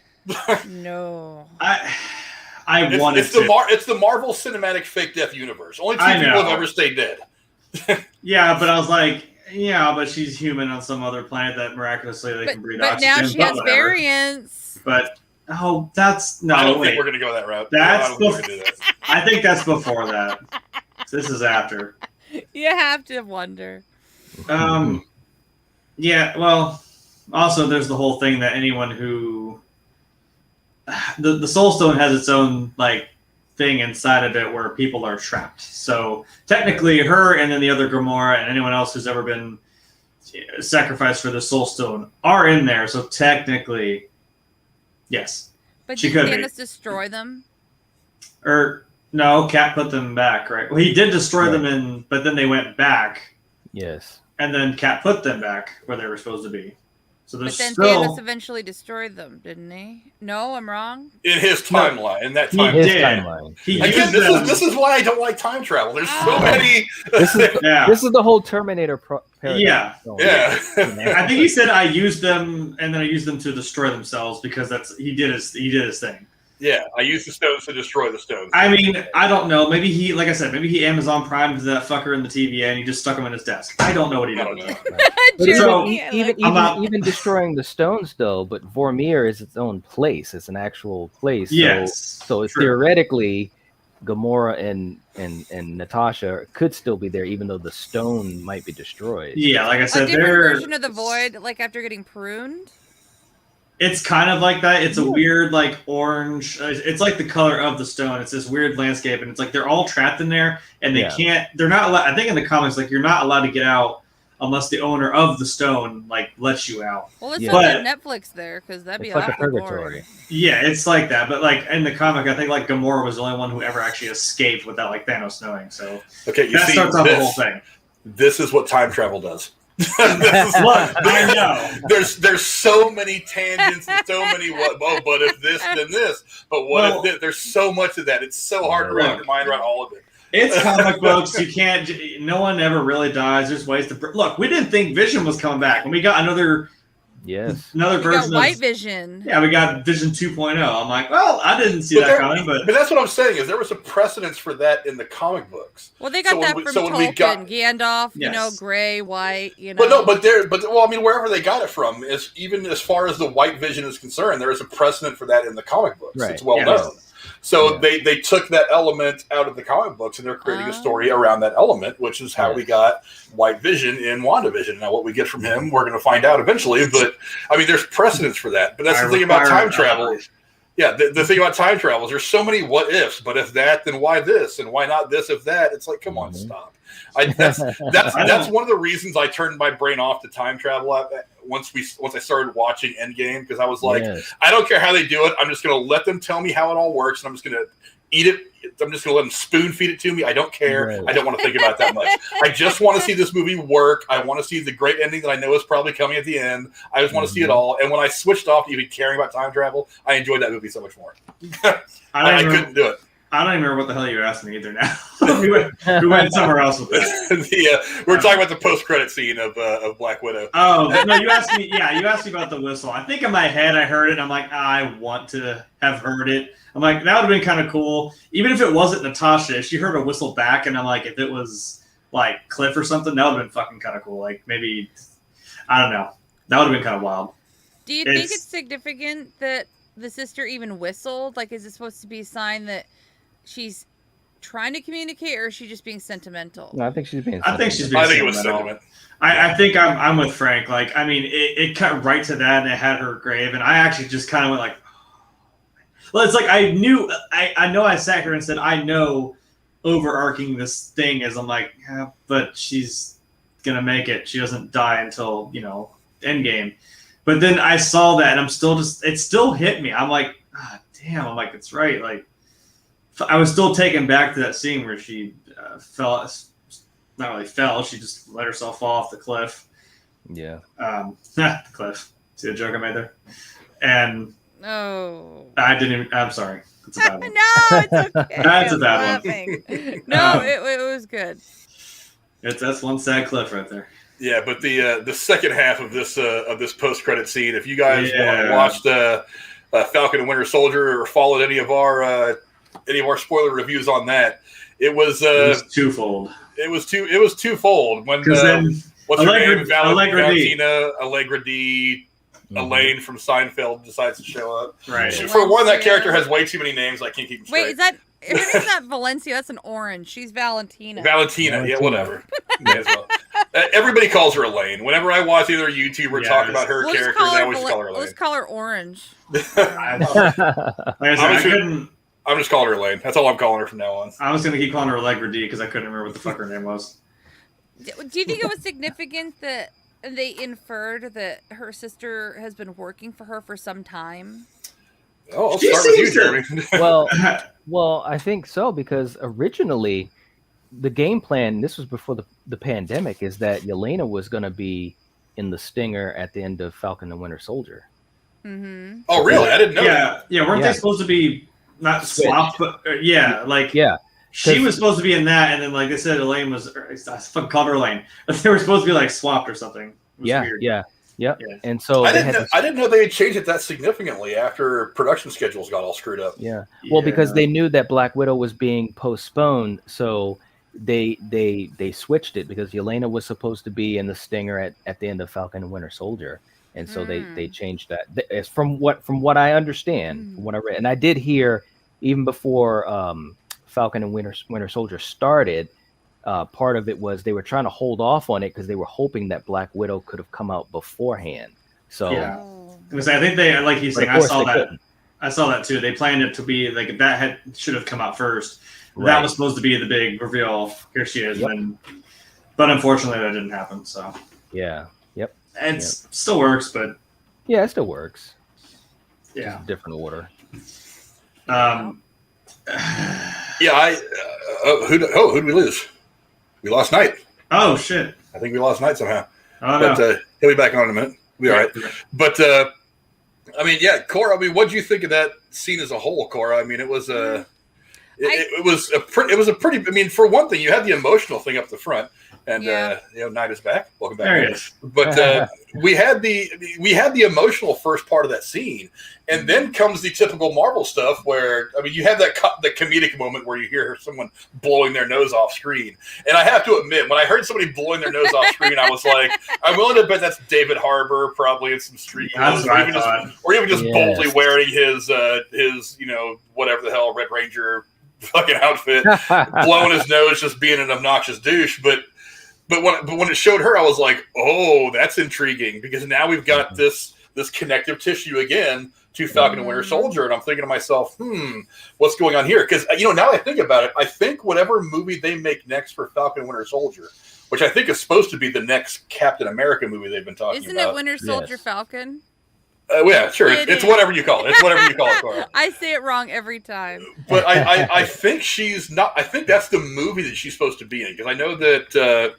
No. I wanted to. It's the Marvel Cinematic Fake Death universe. Only 2 people have ever stayed dead. Yeah, but I was like, yeah, but she's human on some other planet that miraculously they can breathe oxygen. But now she has variants. But that's no. I don't think we're going to go that route. I think that's before that. This is after. You have to wonder. Yeah. Well, also there's the whole thing that anyone who the Soul Stone has its own like thing inside of it where people are trapped. So technically, her and then the other Gamora and anyone else who's ever been sacrificed for the Soul Stone are in there. So technically, yes. But she did could Thanos destroy them? Or no, Cap put them back, right? Well, he did destroy them but then they went back. Yes. And then Cap put them back where they were supposed to be. So there's But then still... Thanos eventually destroyed them, didn't he? No, I'm wrong. In his timeline, in that He timeline. did. Timeline. Again, this is why I don't like time travel. There's so many. This is the whole Terminator paradigm. Yeah. I think he said I used them, and then I used them to destroy themselves because he did his thing. Yeah, I used the stones to destroy the stones. I mean, I don't know. Maybe he, like I said, maybe he Amazon Primed that fucker in the TVA and he just stuck him in his desk. I don't know what he did. Even destroying the stones, though, but Vormir is its own place. It's an actual place. So it's theoretically, Gamora and Natasha could still be there, even though the stone might be destroyed. Yeah, like I said, a different version of the Void, like after getting pruned. It's kind of like that. It's a weird, like, orange. It's like the color of the stone. It's this weird landscape, and it's like they're all trapped in there, and they can't. They're not allowed. I think in the comics, like, you're not allowed to get out unless the owner of the stone like lets you out. Well, let's not get Netflix there because that'd be like a purgatory. Yeah, it's like that. But like in the comic, I think like Gamora was the only one who ever actually escaped without like Thanos knowing. So that starts off the whole thing. This is what time travel does. I know. There's so many tangents and so many but if this, then this. But what if this? There's so much of that. It's so hard to wrap your mind around all of it. It's comic books. You can't. No one ever really dies. There's ways to look. We didn't think Vision was coming back, and we got another version of White Vision. Yeah, we got Vision 2.0. I'm like, well, I didn't see that coming, but that's what I'm saying is there was a precedence for that in the comic books. Well, they got that from Tolkien, Gandalf, gray, white, Well, I mean, wherever they got it from is even as far as the White Vision is concerned, there is a precedent for that in the comic books. Right. It's well known. So they took that element out of the comic books and they're creating a story around that element, which is how we got White Vision in WandaVision. Now, what we get from him, we're going to find out eventually. But I mean, there's precedence for that. But that's the thing about time travel. Yeah, the thing about time travel is there's so many what ifs. But if that, then why this? And why not this if that? It's like, come on, stop. That's one of the reasons I turned my brain off to time travel once I started watching Endgame, because I was like, I don't care how they do it. I'm just going to let them tell me how it all works, and I'm just going to eat it. I'm just going to let them spoon feed it to me. I don't care. Right. I don't want to think about it that much. I just want to see this movie work. I want to see the great ending that I know is probably coming at the end. I just want to see it all. And when I switched off even caring about time travel, I enjoyed that movie so much more. I couldn't do it. I don't even remember what the hell you were asking me either now. we went somewhere else with that. We're talking about the post-credit scene of Black Widow. Oh, no, you asked me. Yeah, you asked me about the whistle. I think in my head I heard it, and I'm like, I want to have heard it. I'm like, that would have been kind of cool. Even if it wasn't Natasha, if she heard a whistle back, and I'm like, if it was like Cliff or something, that would have been fucking kind of cool. Like maybe, I don't know. That would have been kind of wild. Do you think it's significant that the sister even whistled? Like, is it supposed to be a sign that she's trying to communicate, or is she just being sentimental? No, I think she's being sentimental. I think she's being sentimental. It was sentiment. I think I'm with Frank. Like, I mean, it cut right to that, and it had her grave, and I actually just kind of went like, well, it's like I know I sat here and said, I know overarching this thing is, I'm like, yeah, but she's going to make it. She doesn't die until, Endgame. But then I saw that, and I'm still it still hit me. I'm like, damn, I'm like, it's right. Like, I was still taken back to that scene where she fell. Not really fell. She just let herself fall off the cliff. Yeah. The cliff. See the joke I made there? And I didn't even. I'm sorry. It's a bad one. No, it's okay. That's a bad one. No, it was good. That's one sad cliff right there. Yeah, but the second half of this post-credit scene, if you guys watched Falcon and Winter Soldier or followed any of our spoiler reviews on that, it was twofold. It was twofold when what's her name? Allegra D. Elaine from Seinfeld decides to show up. Right. For one, that character has way too many names. I can't keep them straight. Wait, is that? Her name's not Valencia. That's an orange. She's Valentina. Valentina. Yeah, whatever. May as well. Everybody calls her Elaine. Whenever I watch either a YouTuber talk about her character, they always call her Elaine. Let's call her Orange. I'm just calling her Elaine. That's all I'm calling her from now on. I was going to keep calling her Allegra D because I couldn't remember what the fuck her name was. Do you think it was significant that they inferred that her sister has been working for her for some time? Oh, I'll start with you, Jeremy. Well, I think so, because originally the game plan, this was before the pandemic, is that Yelena was going to be in the Stinger at the end of Falcon and Winter Soldier. Mm-hmm. Oh, really? I didn't know that. Yeah, weren't they supposed to be not swapped, but she was supposed to be in that, and then like they said, Elaine was. I fucking called her Elaine, but they were supposed to be like swapped or something. Weird. Yeah. And so I didn't know they had changed it that significantly after production schedules got all screwed up. Yeah. Well, because they knew that Black Widow was being postponed, so they switched it, because Yelena was supposed to be in the Stinger at the end of Falcon and Winter Soldier, and so they changed that. It's from what I understand, from what I read, and I did hear even before Falcon and Winter Soldier started. Part of it was they were trying to hold off on it because they were hoping that Black Widow could have come out beforehand. So I think they, like he's saying, I saw that too. They planned it to be like that should have come out first. Right. That was supposed to be the big reveal. Here she is, but unfortunately that didn't happen. So it still works, but it still works. Yeah, just a different order. Who did we lose? We lost Knight. Oh shit! I think we lost Knight somehow. Oh, but he'll be back on in a minute. We'll be all right. But I mean, Cora. I mean, what do you think of that scene as a whole, Cora? I mean, it was a pretty. I mean, for one thing, you had the emotional thing up the front, and Knight is back. Welcome back. There he is. But we had the emotional first part of that scene, and then comes the typical Marvel stuff where, I mean, you have the comedic moment where you hear someone blowing their nose off screen, and I have to admit, when I heard somebody blowing their nose off screen, I was like, I'm willing to bet that's David Harbour, probably in some street clothes, or even just boldly wearing his whatever the hell Red Ranger fucking outfit, blowing his nose, just being an obnoxious douche, But when it showed her, I was like, oh, that's intriguing, because now we've got this connective tissue again to Falcon and Winter Soldier, and I'm thinking to myself, what's going on here? Because now I think about it, I think whatever movie they make next for Falcon and Winter Soldier, which I think is supposed to be the next Captain America movie they've been talking about. Isn't it Winter Soldier Falcon? Yeah, sure. It's whatever you call it. It's whatever you call it, Cora. I say it wrong every time. But I think she's not. I think that's the movie that she's supposed to be in, because I know that.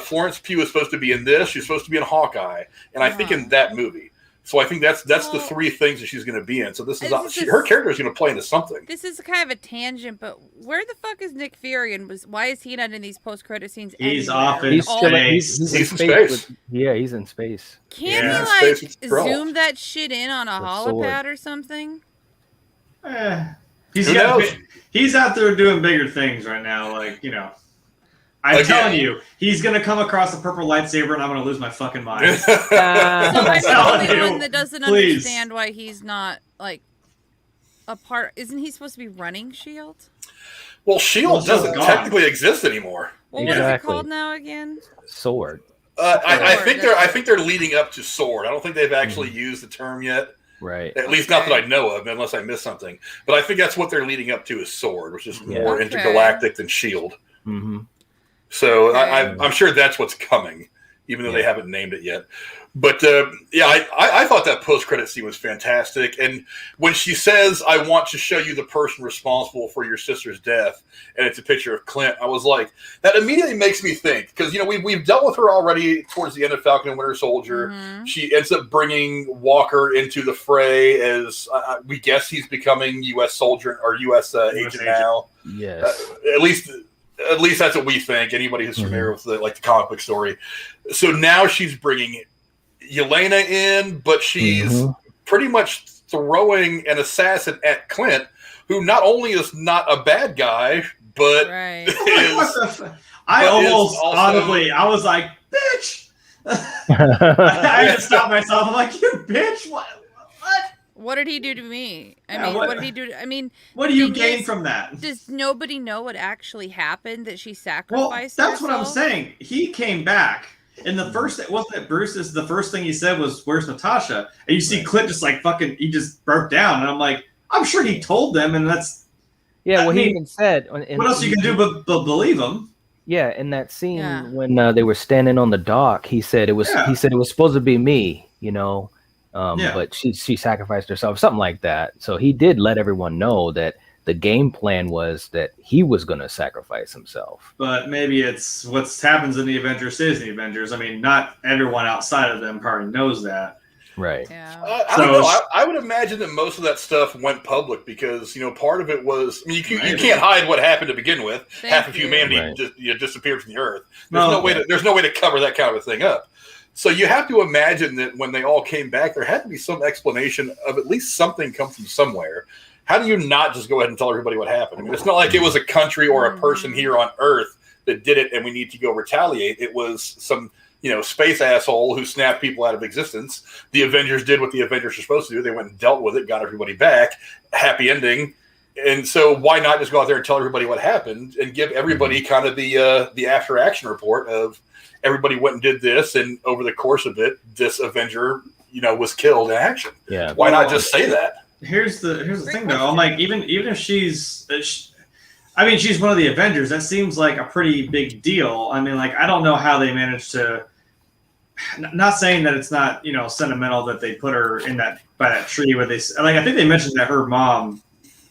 Florence Pugh is supposed to be in this. She's supposed to be in Hawkeye, and I think in that movie. So I think that's the three things that she's going to be in. So her character is going to play into something. This is kind of a tangent, but where the fuck is Nick Fury, and why is he not in these post-credit scenes? He's off in space. He's in space. He's in space. Can't he zoom that shit in on a holopad or something? He's out there doing bigger things right now, I'm telling you, he's going to come across a purple lightsaber, and I'm going to lose my fucking mind. So I'm the only one that doesn't understand why he's not, a part. Isn't he supposed to be running S.H.I.E.L.D.? Well, S.H.I.E.L.D. doesn't technically exist anymore. Well, what is it called now again? Sword. I think they're leading up to Sword. I don't think they've actually used the term yet. Right. At least not that I know of, unless I missed something. But I think that's what they're leading up to is Sword, which is more intergalactic than S.H.I.E.L.D. Mm-hmm. So I'm sure that's what's coming, even though they haven't named it yet. But I thought that post-credit scene was fantastic. And when she says, "I want to show you the person responsible for your sister's death," and it's a picture of Clint, I was like, that immediately makes me think, because we've dealt with her already towards the end of Falcon and Winter Soldier. Mm-hmm. She ends up bringing Walker into the fray as we guess he's becoming U.S. soldier or U.S. agent now. Yes, At least that's what we think. Anybody who's familiar with the comic book story. So now she's bringing Yelena in, but she's pretty much throwing an assassin at Clint, who not only is not a bad guy, but I was like, bitch. I had to stop myself. I'm like, you bitch. What? What did he do to me? What did he do? What do you gain from that? Does nobody know what actually happened, that she sacrificed herself? That's what I'm saying. He came back. And the first, wasn't it Bruce's, the first thing he said was, "Where's Natasha?" And you see Clint just he just broke down. And I'm like, I'm sure he told them, and that's... Yeah, he even said... What else you can do but believe him? Yeah, in that scene when they were standing on the dock, he said it was supposed to be me, But she sacrificed herself, something like that. So he did let everyone know that the game plan was that he was going to sacrifice himself. But maybe it's what happens in the Avengers stays in the Avengers. I mean, not everyone outside of them probably knows that. Right. Yeah. I don't know. I would imagine that most of that stuff went public because, part of it was, I mean, you can't hide what happened to begin with. Half of humanity just disappeared from the earth. There's no way to cover that kind of a thing up. So you have to imagine that when they all came back, there had to be some explanation of at least something come from somewhere. How do you not just go ahead and tell everybody what happened? I mean, it's not like it was a country or a person here on Earth that did it and we need to go retaliate. It was some, space asshole who snapped people out of existence. The Avengers did what the Avengers are supposed to do. They went and dealt with it, got everybody back. Happy ending. And so why not just go out there and tell everybody what happened and give everybody kind of the after action report of everybody went and did this, and over the course of it, this Avenger, was killed in action. Yeah. Why not just say that? Here's the thing though. I'm like, even if she's one of the Avengers, that seems like a pretty big deal. I mean, like, I don't know how they managed to. Not saying that it's not sentimental that they put her by that tree where they I think they mentioned that her mom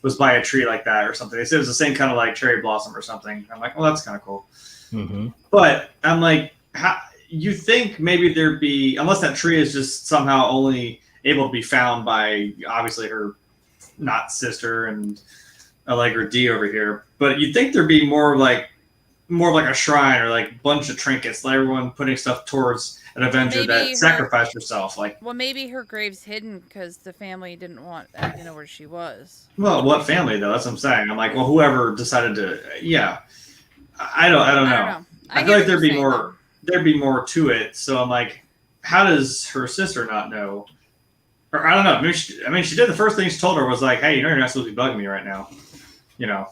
was by a tree like that or something. They said it was the same kind of like cherry blossom or something. I'm like, well, that's kind of cool. Mm-hmm. But I'm like, how you think maybe there'd be, unless that tree is just somehow only able to be found by obviously her not sister and Allegra D over here, but you'd think there'd be more of like a shrine or like a bunch of trinkets, like everyone putting stuff towards an Avenger that sacrificed herself. Like, well, maybe her grave's hidden because the family didn't want to know where she was. Well, what family though? That's what I'm saying. I'm like, well, whoever decided to, I don't know. I feel like there'd be more to it. So I'm like, how does her sister not know? Or I don't know. She did the first thing she told her was like, hey, you're not supposed to be bugging me right now. Yeah.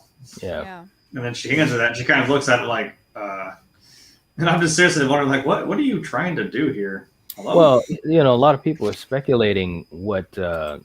And then she hands her that and she kind of looks at it like, and I'm just seriously wondering, like, what are you trying to do here? Hello? Well, a lot of people are speculating what the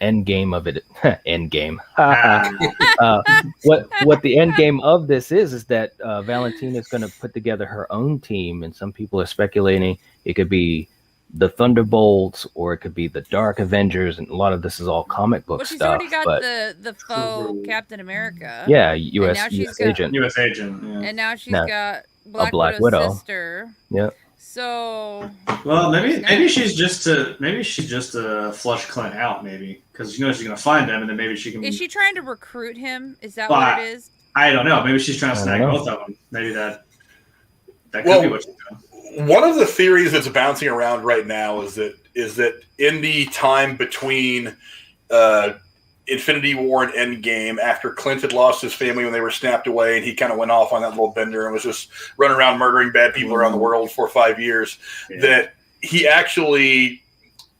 end game of it end game what the end game of this is that Valentina is going to put together her own team, and some people are speculating it could be the Thunderbolts or it could be the Dark Avengers, and a lot of this is all comic book she's stuff. She's already got the faux Captain America. Yeah, US agent. US agent. Yeah. And now she's got Black Widow's Widow sister. Yeah. So. Well, maybe she's just to flush Clint out, maybe, because she's gonna find him, and then maybe she can. Is she trying to recruit him? Is that what it is? I don't know. Maybe she's trying to snag both of them. Maybe that could be what she's doing. One of the theories that's bouncing around right now is that in the time between Infinity War and Endgame, after Clint had lost his family when they were snapped away, and he kind of went off on that little bender and was just running around murdering bad people around the world for 5 years, that he actually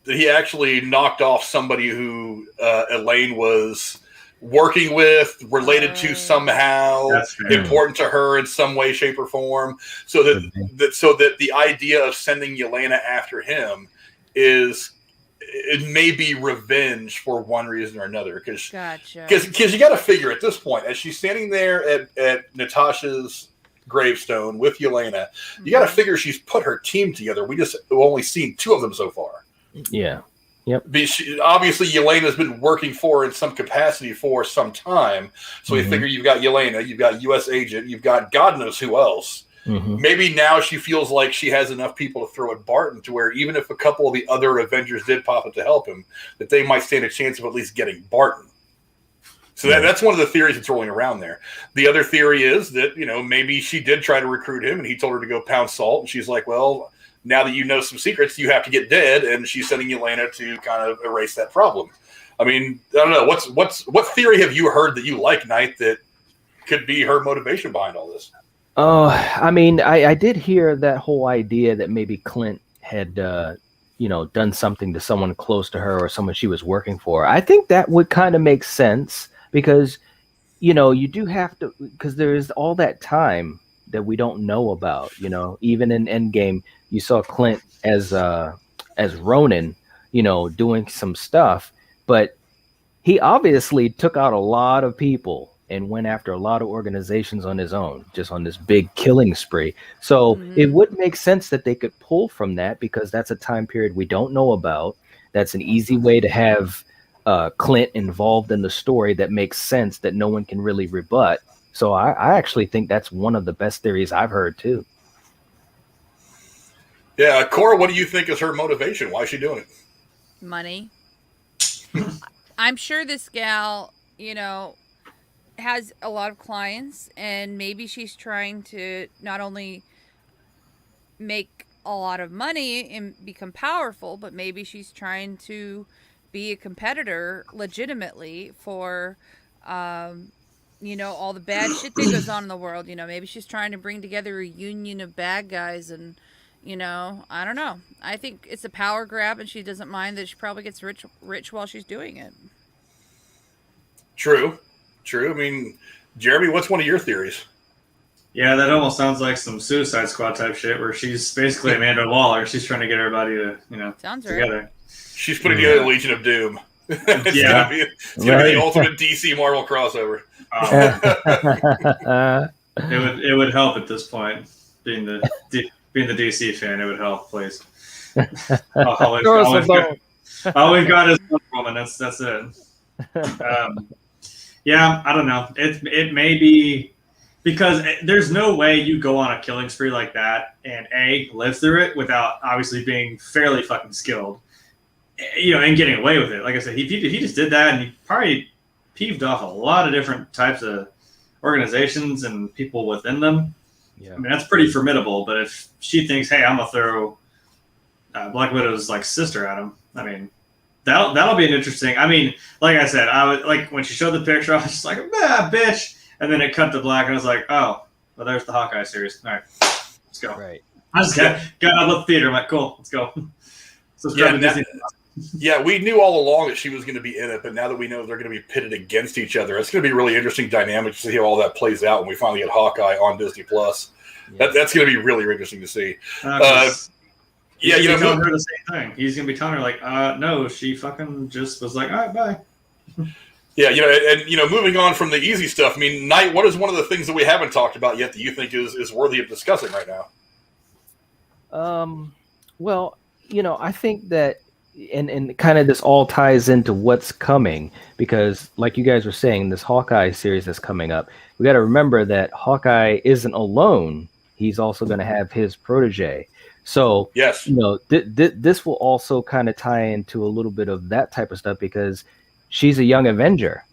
knocked off somebody who Elaine was working with, related to somehow, important to her in some way, shape, or form, so that the idea of sending Yelena after him is it may be revenge for one reason or another. Because you got to figure at this point, as she's standing there at Natasha's gravestone with Yelena, you got to figure she's put her team together. We've only seen 2 of them so far. Yeah. Yep. Obviously, Yelena's been working for in some capacity for some time. So we figure you've got Yelena, you've got US Agent, you've got God knows who else. Mm-hmm. Maybe now she feels like she has enough people to throw at Barton to where even if a couple of the other Avengers did pop up to help him, that they might stand a chance of at least getting Barton. So that's one of the theories that's rolling around there. The other theory is that, maybe she did try to recruit him and he told her to go pound salt. And she's like, well, now that you know some secrets, you have to get dead. And she's sending Yelena to kind of erase that problem. I mean, I don't know. What theory have you heard that you like, Knight, that could be her motivation behind all this? Oh, I mean, I did hear that whole idea that maybe Clint had, done something to someone close to her or someone she was working for. I think that would kind of make sense because, you do have to, because there is all that time that we don't know about, even in Endgame, you saw Clint as Ronin, doing some stuff, but he obviously took out a lot of people and went after a lot of organizations on his own, just on this big killing spree. So it would make sense that they could pull from that, because that's a time period we don't know about. That's an easy way to have Clint involved in the story that makes sense, that no one can really rebut. So I actually think that's one of the best theories I've heard too. Yeah, Cora, what do you think is her motivation? Why is she doing it? Money. I'm sure this gal, has a lot of clients, and maybe she's trying to not only make a lot of money and become powerful, but maybe she's trying to be a competitor legitimately for, all the bad shit that goes on in the world. Maybe she's trying to bring together a union of bad guys, and, I don't know. I think it's a power grab, and she doesn't mind that she probably gets rich while she's doing it. True. I mean, Jeremy, what's one of your theories? Yeah, that almost sounds like some Suicide Squad type shit, where she's basically Amanda Waller. She's trying to get everybody to, Sounds together. Right. She's putting together Legion of Doom. It's Yeah. gonna be the ultimate DC Marvel crossover. It would help at this point, being the DC fan. It would help, please. All we've got is Wonder Woman. That's it. Yeah, I don't know. It may be, because there's no way you go on a killing spree like that and live through it without obviously being fairly fucking skilled, and getting away with it. Like I said, if he just did that, and he probably peeved off a lot of different types of organizations and people within them. Yeah. I mean, that's pretty formidable. But if she thinks, hey, I'm gonna throw Black Widow's sister at him, I mean, that'll be an interesting. I mean, like I said, I was like, when she showed the picture, I was just like, bitch, and then it cut to black, and I was like, oh, well, there's the Hawkeye series. All right, let's go. Right. I just got out of the theater. I'm like, cool, let's go. Yeah, we knew all along that she was going to be in it, but now that we know they're going to be pitted against each other, it's going to be a really interesting dynamic to see how all that plays out when we finally get Hawkeye on Disney Plus. Yeah. That's going to be really interesting to see. Yeah, telling her the same thing. He's gonna be telling her no, she fucking just was like, all right, bye. Yeah, and moving on from the easy stuff. I mean, Knight, what is one of the things that we haven't talked about yet that you think is worthy of discussing right now? Well, I think that, and kind of this all ties into what's coming, because like you guys were saying, this Hawkeye series that's coming up, we got to remember that Hawkeye isn't alone. He's also going to have his protege. So, yes, this will also kind of tie into a little bit of that type of stuff, because she's a young Avenger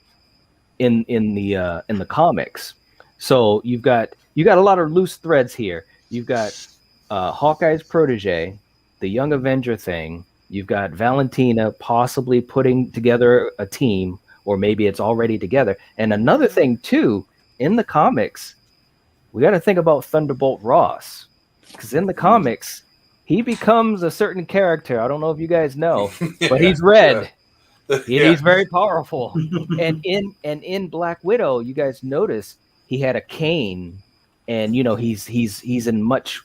in the comics. So you got a lot of loose threads here. You've got Hawkeye's protege, the young Avenger thing. You've got Valentina possibly putting together a team, or maybe it's already together. And another thing too, in the comics, we got to think about Thunderbolt Ross. Because in the comics, he becomes a certain character. I don't know if you guys know, but he's red. Yeah. He's very powerful. And in Black Widow, you guys notice he had a cane, and he's in much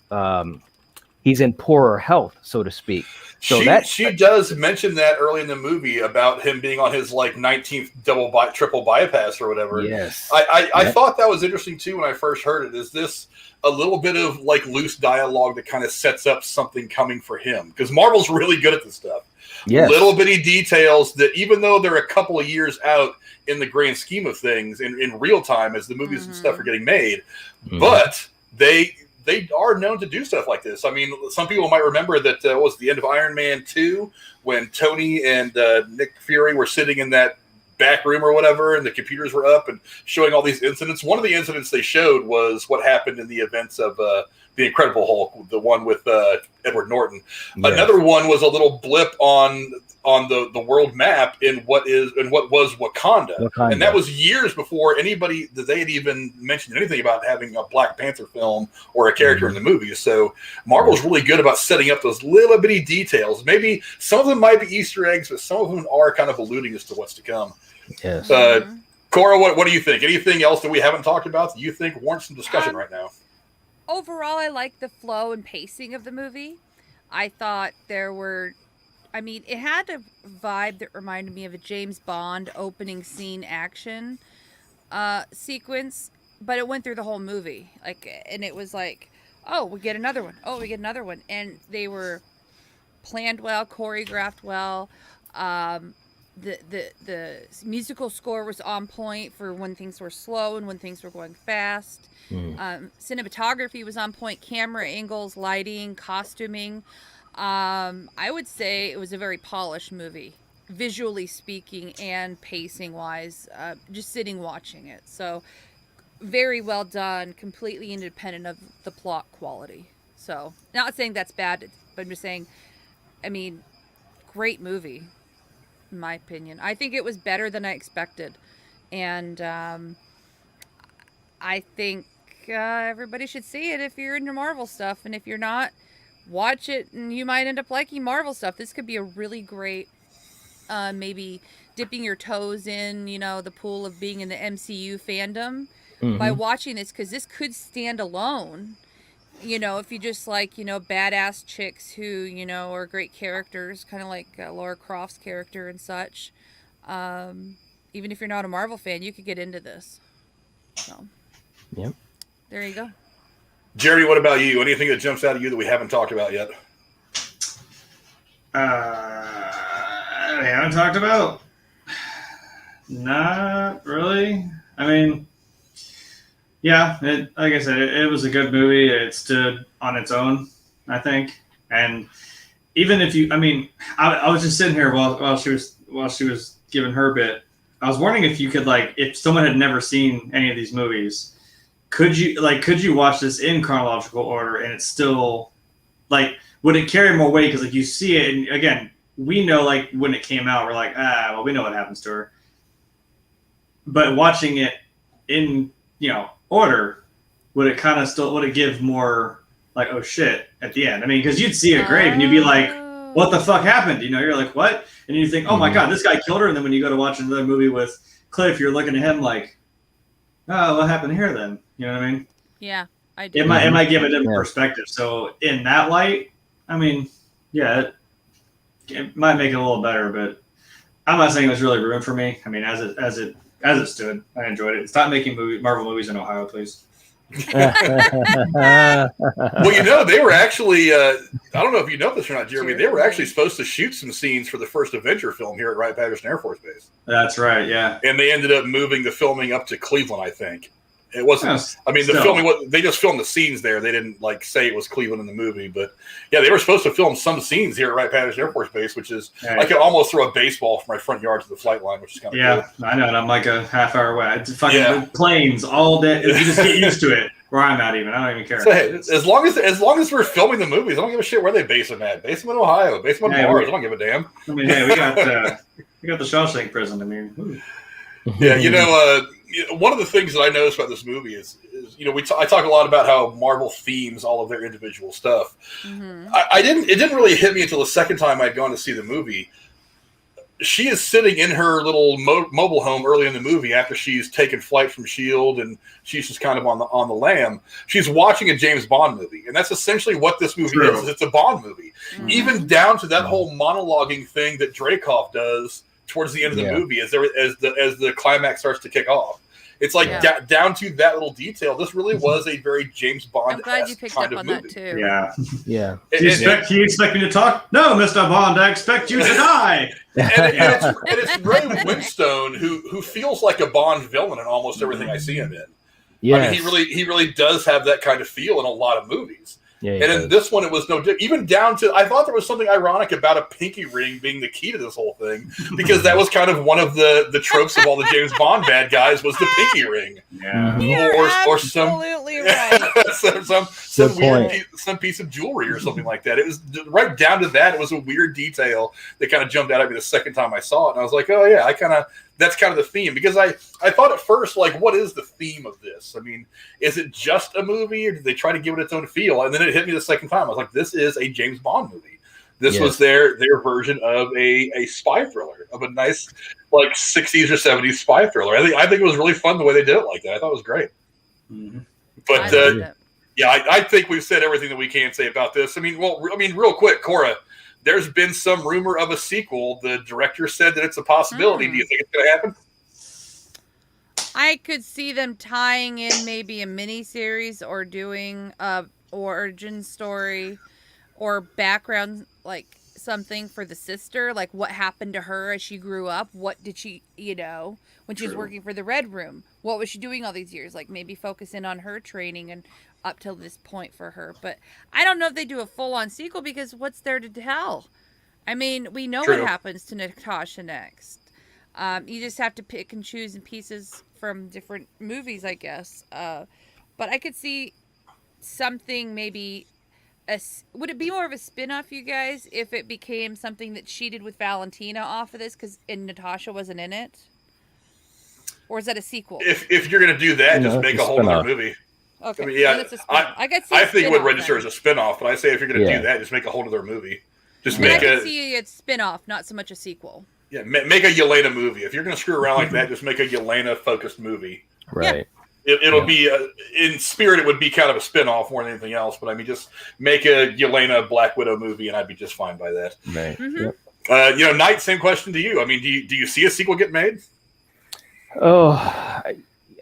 he's in poorer health, so to speak. So she does mention that early in the movie about him being on his 19th triple bypass or whatever. Yes, I thought that was interesting too when I first heard it. Is this a little bit of loose dialogue that kind of sets up something coming for him? Because Marvel's really good at this stuff. Yes. Little bitty details that, even though they're a couple of years out in the grand scheme of things, in real time as the movies and stuff are getting made, but they are known to do stuff like this. I mean, some people might remember that was the end of Iron Man 2 when Tony and Nick Fury were sitting in that back room or whatever, and the computers were up and showing all these incidents. One of the incidents they showed was what happened in the events of the Incredible Hulk, the one with Edward Norton. Yes. Another one was a little blip on the world map in what was Wakanda. And that was years before anybody that they had even mentioned anything about having a Black Panther film or a character in the movies. So Marvel's really good about setting up those little bitty details. Maybe some of them might be Easter eggs, but some of them are kind of alluding as to what's to come. Yes. Cora, what do you think? Anything else that we haven't talked about that you think warrants some discussion right now? Overall, I like the flow and pacing of the movie. I thought it had a vibe that reminded me of a James Bond opening scene action. sequence, but it went through the whole movie. And it was like, oh, we get another one. Oh, we get another one. And they were planned well, choreographed well. The musical score was on point for when things were slow and when things were going fast. Cinematography was on point. Camera angles, lighting, costuming. I would say it was a very polished movie, visually speaking and pacing wise. Just sitting watching it, so very well done. Completely independent of the plot quality. So, not saying that's bad, but I'm just saying, I mean, great movie, in my opinion. I think it was better than I expected, and I think everybody should see it if you're into Marvel stuff, and if you're not, watch it, and you might end up liking Marvel stuff. This could be a really great, maybe dipping your toes in, the pool of being in the MCU fandom by watching this, because this could stand alone. If you just like, badass chicks who, are great characters, kind of like Lara Croft's character and such. Even if you're not a Marvel fan, you could get into this. So, yep. There you go. Jerry, what about you? Anything that jumps out at you that we haven't talked about yet? We haven't talked about? Not really. I mean, yeah, like I said, it was a good movie. It stood on its own, I think. And even if I was just sitting here while she was giving her bit. I was wondering if you could, if someone had never seen any of these movies, could you watch this in chronological order and it's still, would it carry more weight? Because, you see it, and again, we know, when it came out, we're like, we know what happens to her. But watching it in, order, would it give more, oh, shit, at the end? I mean, because you'd see a grave and you'd be like, what the fuck happened? You're like, what? And you think, oh, my God, this guy killed her. And then when you go to watch another movie with Cliff, you're looking at him like, oh, what happened here then? You know what I mean? Yeah, I do. It might give a different perspective. So in that light, I mean, yeah, it might make it a little better, but I'm not saying it was really ruined for me. I mean, as it stood, I enjoyed it. Stop making Marvel movies in Ohio, please. Well, they were actually, I don't know if you know this or not, Jeremy, they were actually supposed to shoot some scenes for the first Avenger film here at Wright-Patterson Air Force Base. That's right, yeah. And they ended up moving the filming up to Cleveland, I think. It wasn't, the filming, they just filmed the scenes there. They didn't say it was Cleveland in the movie, but yeah, they were supposed to film some scenes here at Wright-Patterson Air Force Base, which is, I could almost throw a baseball from my front yard to the flight line, which is kind of cool. I know, and I'm like a half hour away. It's fucking planes all day. You just get used to it. Where I'm at, even I don't even care. So, hey, as long as we're filming the movies, I don't give a shit where they base them at. Base them in Ohio. Base them on Mars. I don't give a damn. I mean, hey, we got the Shawshank prison. I mean, ooh. Yeah, one of the things that I noticed about this movie is I talk a lot about how Marvel themes all of their individual stuff. Mm-hmm. It didn't really hit me until the second time I'd gone to see the movie. She is sitting in her little mobile home early in the movie after she's taken flight from S.H.I.E.L.D. and she's just kind of on the lam. She's watching a James Bond movie, and that's essentially what this movie is. It's a Bond movie, even down to that whole monologuing thing that Dreykov does towards the end of the movie as the climax starts to kick off. It's down to that little detail. This really was a very James Bond. I'm glad you picked up on that too. Yeah. Do you expect me to talk? No, Mr. Bond, I expect you to die. And it's Ray Winstone who feels like a Bond villain in almost everything I see him in. Yes. I mean, he really does have that kind of feel in a lot of movies. Yeah, and in this one, it was no different. Even down to, I thought there was something ironic about a pinky ring being the key to this whole thing, because that was kind of one of the tropes of all the James Bond bad guys was the pinky ring. Yeah, you're absolutely right. some piece of jewelry or something like that. It was right down to that. It was a weird detail that kind of jumped out at me the second time I saw it, and I was like, oh yeah, that's kind of the theme, because I thought at first, what is the theme of this? I mean, is it just a movie, or did they try to give it its own feel? And then it hit me the second time. I was like, this is a James Bond movie. This was their version of a spy thriller, of a nice 60s or 70s spy thriller. I think it was really fun the way they did it like that. I thought it was great. Mm-hmm. But I think we've said everything that we can say about this. I mean, real quick, Cora, there's been some rumor of a sequel. The director said that it's a possibility. Do you think it's going to happen? I could see them tying in maybe a mini series or doing a origin story or background, like something for the sister, like what happened to her as she grew up. What did she, when she was working for the Red Room? What was she doing all these years? Like maybe focus in on her training and up till this point for her. But I don't know if they do a full-on sequel because what's there to tell? I mean, we know what happens to Natasha next. You just have to pick and choose in pieces from different movies, I guess. But I could see something maybe. Would it be more of a spin-off, you guys, if it became something that she did with Valentina off of this and Natasha wasn't in it? Or is that a sequel? If you're going to do that, just make a whole other movie. Okay. I mean, yeah, I think it would register as a spin-off, but I say if you're going to do that, just make a whole other movie. Just make I can see a spin-off, not so much a sequel. Yeah, make a Yelena movie. If you're going to screw around like that, just make a Yelena-focused movie. Right. It'll be, in spirit, it would be kind of a spin-off more than anything else. But I mean, just make a Yelena Black Widow movie, and I'd be just fine by that. Right. Mm-hmm. Knight, same question to you. I mean, do you see a sequel get made? Oh,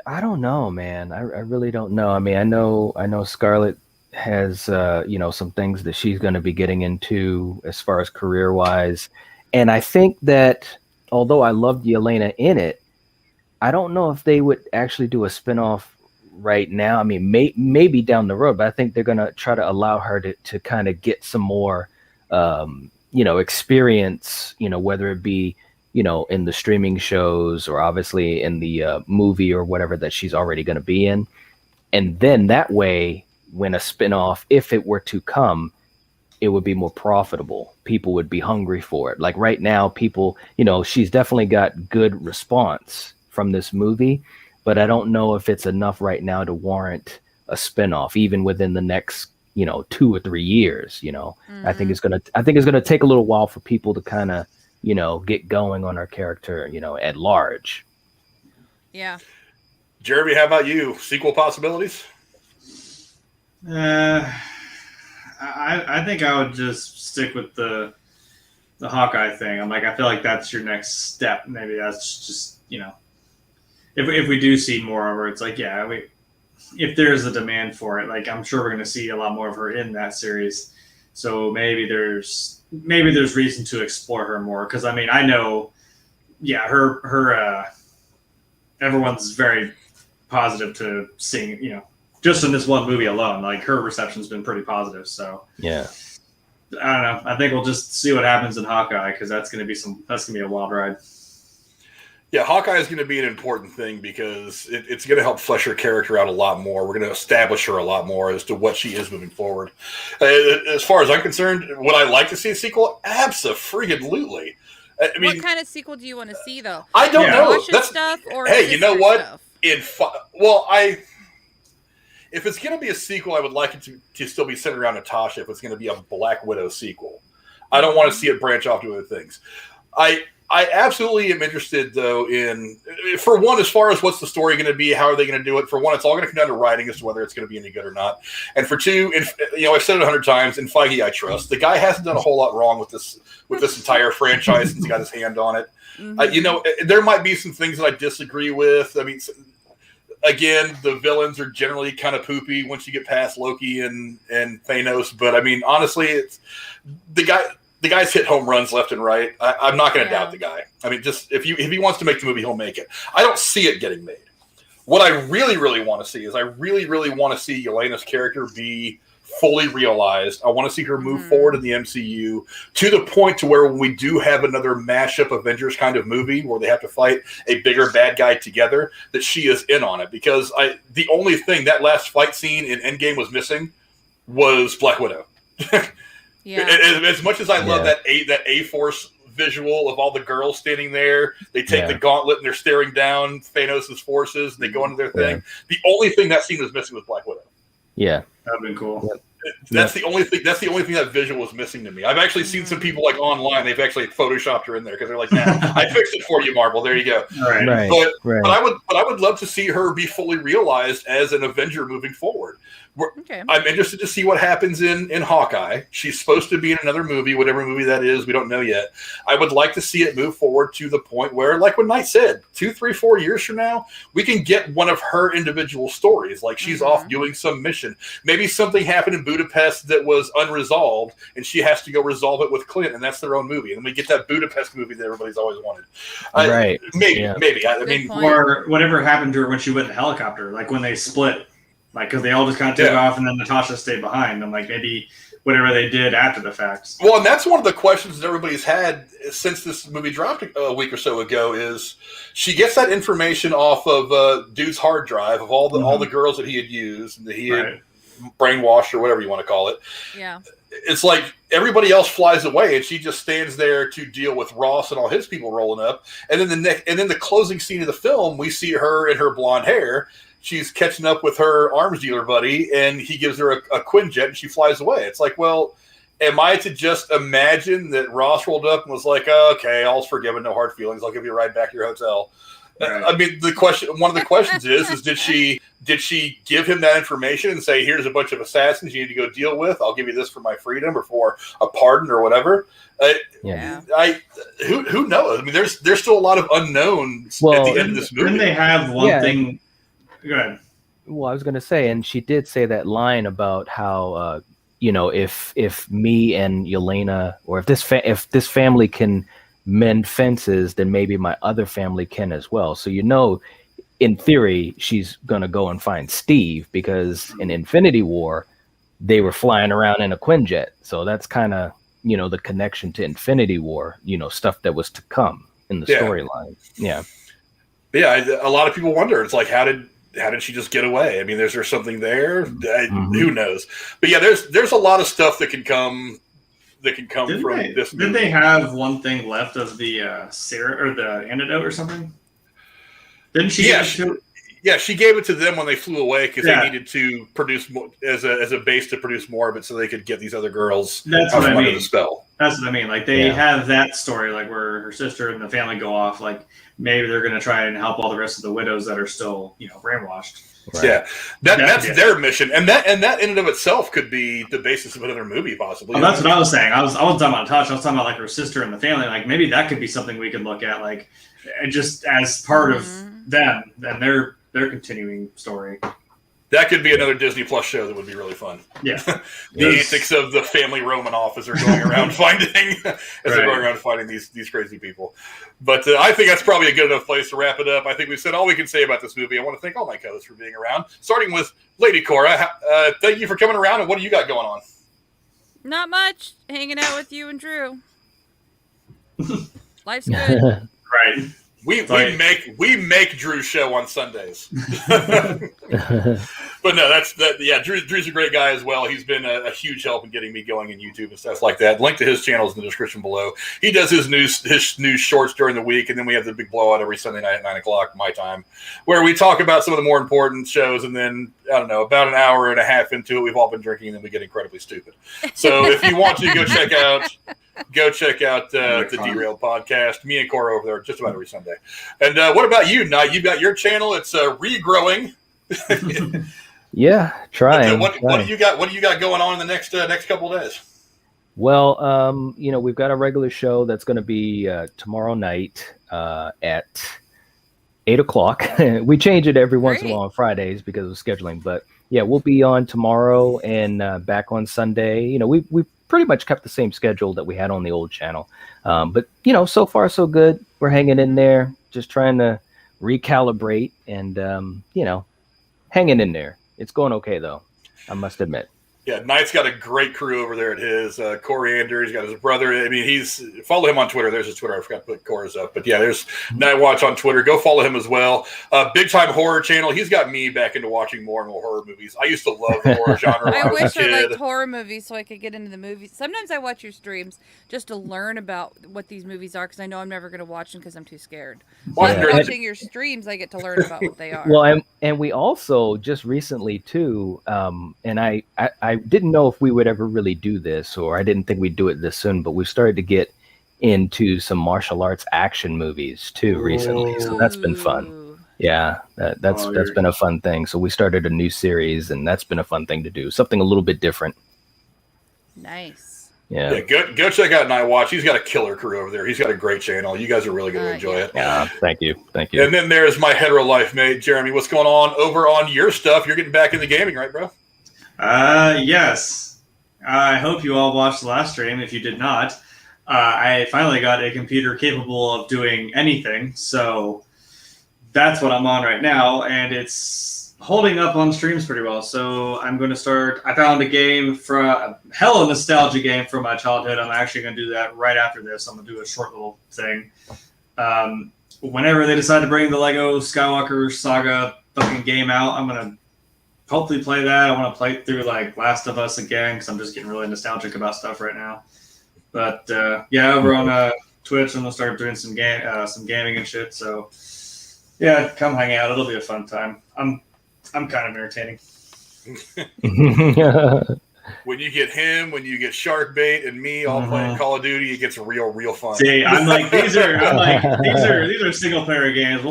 I don't know, man. I really don't know. I mean, I know Scarlett has, some things that she's going to be getting into as far as career-wise. And I think that although I loved Yelena in it, I don't know if they would actually do a spinoff right now. I mean, maybe down the road, but I think they're going to try to allow her to kind of get some more, experience, whether it be, in the streaming shows or obviously in the movie or whatever that she's already going to be in. And then that way, when a spinoff, if it were to come, it would be more profitable. People would be hungry for it. Like right now, people, she's definitely got good response from this movie, but I don't know if it's enough right now to warrant a spinoff, even within the next, 2 or 3 years. Mm-hmm. I think it's gonna take a little while for people to kind of, get going on her character, at large. Yeah. Jeremy, how about you? Sequel possibilities? I think I would just stick with the Hawkeye thing. I feel like that's your next step. Maybe that's just, if we do see more of her, it's like, if there's a demand for it, like I'm sure we're going to see a lot more of her in that series. So maybe there's reason to explore her more. Cause I mean, I know, her everyone's very positive to seeing, just in this one movie alone, like her reception's been pretty positive. So yeah, I don't know. I think we'll just see what happens in Hawkeye. Cause that's going to be a wild ride. Yeah, Hawkeye is going to be an important thing because it's going to help flesh her character out a lot more. We're going to establish her a lot more as to what she is moving forward. As far as I'm concerned, would I like to see a sequel? Absolutely. I mean, what kind of sequel do you want to see, though? I don't know. That's stuff or hey, you know what? Stuff? If it's going to be a sequel, I would like it to still be centered around Natasha. If it's going to be a Black Widow sequel, I don't want to see it branch off to other things. I absolutely am interested, though, in, for one, as far as what's the story going to be, how are they going to do it? For one, it's all going to come down to writing as to whether it's going to be any good or not. And for two, I've said it 100 times, in Feige I trust. The guy hasn't done a whole lot wrong with this entire franchise since he got his hand on it. Mm-hmm. There might be some things that I disagree with. I mean, again, the villains are generally kind of poopy once you get past Loki and Thanos. But, I mean, honestly, it's the guy's hit home runs left and right. I'm not going to doubt the guy. I mean, just if he wants to make the movie, he'll make it. I don't see it getting made. What I really, really want to see is I really, really want to see Yelena's character be fully realized. I want to see her move forward in the MCU to the point to where when we do have another mashup Avengers kind of movie where they have to fight a bigger bad guy together, that she is in on it. Because the only thing that last fight scene in Endgame was missing was Black Widow. Yeah. As much as I love that A-Force visual of all the girls standing there, they take the gauntlet and they're staring down Thanos' forces and they go into their thing. The only thing that scene was missing was Black Widow. Yeah. That'd been cool. That's the only thing. That's the only thing that visual was missing to me. I've actually seen some people like online. They've actually photoshopped her in there because they're like, "Nah, I fixed it for you, Marvel. There you go." Right. But I would love to see her be fully realized as an Avenger moving forward. Okay. I'm interested to see what happens in Hawkeye. She's supposed to be in another movie, whatever movie that is. We don't know yet. I would like to see it move forward to the point where, like what Knight said, 2, 3, 4 years from now, we can get one of her individual stories. Like she's off doing some mission. Maybe something happened in Budapest that was unresolved, and she has to go resolve it with Clint, and that's their own movie. And then we get that Budapest movie that everybody's always wanted. Right. Maybe. I mean, or whatever happened to her when she went in the helicopter, like when they split. Like, because they all just kind of took off, and then Natasha stayed behind. And like maybe whatever they did after the fact. Well, and that's one of the questions that everybody's had since this movie dropped a week or so ago. Is she gets that information off of dude's hard drive of all the girls that he had used and that he had brainwashed or whatever you want to call it. Yeah, it's like everybody else flies away, and she just stands there to deal with Ross and all his people rolling up. And then the closing scene of the film, we see her in her blonde hair. She's catching up with her arms dealer buddy, and he gives her a Quinjet, and she flies away. It's like, well, am I to just imagine that Ross rolled up and was like, oh, okay, all's forgiven, no hard feelings. I'll give you a ride back to your hotel. Right. I mean, one of the questions is did she give him that information and say, here's a bunch of assassins you need to go deal with. I'll give you this for my freedom or for a pardon or whatever. Who knows? I mean, there's still a lot of unknowns at the end of this movie. Didn't they have one thing? Go ahead. Well, I was going to say, and she did say that line about how, if me and Yelena, or if this family can mend fences, then maybe my other family can as well. So, in theory, she's going to go and find Steve, because in Infinity War, they were flying around in a Quinjet. So that's kind of, the connection to Infinity War, stuff that was to come in the storyline. Yeah. Yeah. A lot of people wonder, it's like, how did she just get away? I mean, is there something there? Who knows? But yeah, there's a lot of stuff that can come from this movie. Did they have one thing left of the serum or the antidote or something? Didn't she? Yeah, she gave it to them when they flew away because they needed to produce more, as a base to produce more of it, so they could get these other girls out from under the spell. That's what I mean. Like they have that story, like where her sister and the family go off. Like maybe they're going to try and help all the rest of the widows that are still, brainwashed. Right. Yeah, that's their mission, and that in and of itself could be the basis of another movie, possibly. Well, that's what I was saying. I was talking about Natasha. I was talking about like her sister and the family. Like maybe that could be something we could look at, like, and just as part of them and their continuing story. That could be another Disney Plus show that would be really fun. Yeah, the antics of the family Romanoff as they're going around finding these crazy people. But I think that's probably a good enough place to wrap it up. I think we've said all we can say about this movie. I want to thank all my co-hosts for being around, starting with Lady Cora. Thank you for coming around. And what do you got going on? Not much. Hanging out with you and Drew. Life's good. Right. We make Drew's show on Sundays. But no, Drew's a great guy as well. He's been a huge help in getting me going in YouTube and stuff like that. Link to his channel is in the description below. He does his news shorts during the week, and then we have the big blowout every Sunday night at 9 o'clock my time, where we talk about some of the more important shows, and then I don't know, about an hour and a half into it, we've all been drinking, and then we get incredibly stupid. So if you want to go check out the Derailed podcast. Me and Cora over there just about every Sunday. And what about you, Knight? You've got your channel. It's regrowing. Yeah, trying. What do you got? What do you got going on in the next couple of days? Well, we've got a regular show that's going to be tomorrow night at 8 o'clock. We change it every once in a while on Fridays because of scheduling. But yeah, we'll be on tomorrow and back on Sunday. We pretty much kept the same schedule that we had on the old channel. But so far so good. We're hanging in there, just trying to recalibrate and hanging in there. It's going okay though, I must admit. Yeah, Knight's got a great crew over there at his Coriander. He's got his brother. I mean, follow him on Twitter. There's his Twitter. I forgot to put Cora's up. But yeah, there's Nightwatch on Twitter. Go follow him as well. Big Time Horror Channel. He's got me back into watching more and more horror movies. I used to love the horror genre when I was a kid. I liked horror movies so I could get into the movies. Sometimes I watch your streams just to learn about what these movies are because I know I'm never going to watch them because I'm too scared. But watching your streams, I get to learn about what they are. Well, and we also just recently too, and I I didn't know if we would ever really do this, or I didn't think we'd do it this soon, but we've started to get into some martial arts action movies too recently. So that's been fun. Ooh. Yeah, that's been a fun thing. So we started a new series, and that's been a fun thing to do. Something a little bit different. Nice. Yeah. Go check out Nightwatch. He's got a killer crew over there. He's got a great channel. You guys are really going to enjoy it. Yeah, thank you. And then there's my hetero life mate, Jeremy. What's going on over on your stuff? You're getting back into gaming, right, bro? Yes. I hope you all watched the last stream. If you did not, I finally got a computer capable of doing anything. So that's what I'm on right now, and it's holding up on streams pretty well. So I'm going to start. I found a game from a hella nostalgia game from my childhood. I'm actually going to do that right after this. I'm going to do a short little thing. Whenever they decide to bring the Lego Skywalker Saga fucking game out, I'm going to hopefully play that. I want to play through like Last of Us again because I'm just getting really nostalgic about stuff right now. But yeah, over on Twitch, I'm going to start doing some gaming and shit. So yeah, come hang out. It'll be a fun time. I'm kind of entertaining. When you get him, when you get Sharkbait and me all playing Call of Duty, it gets real fun. See, I'm like these are single player games.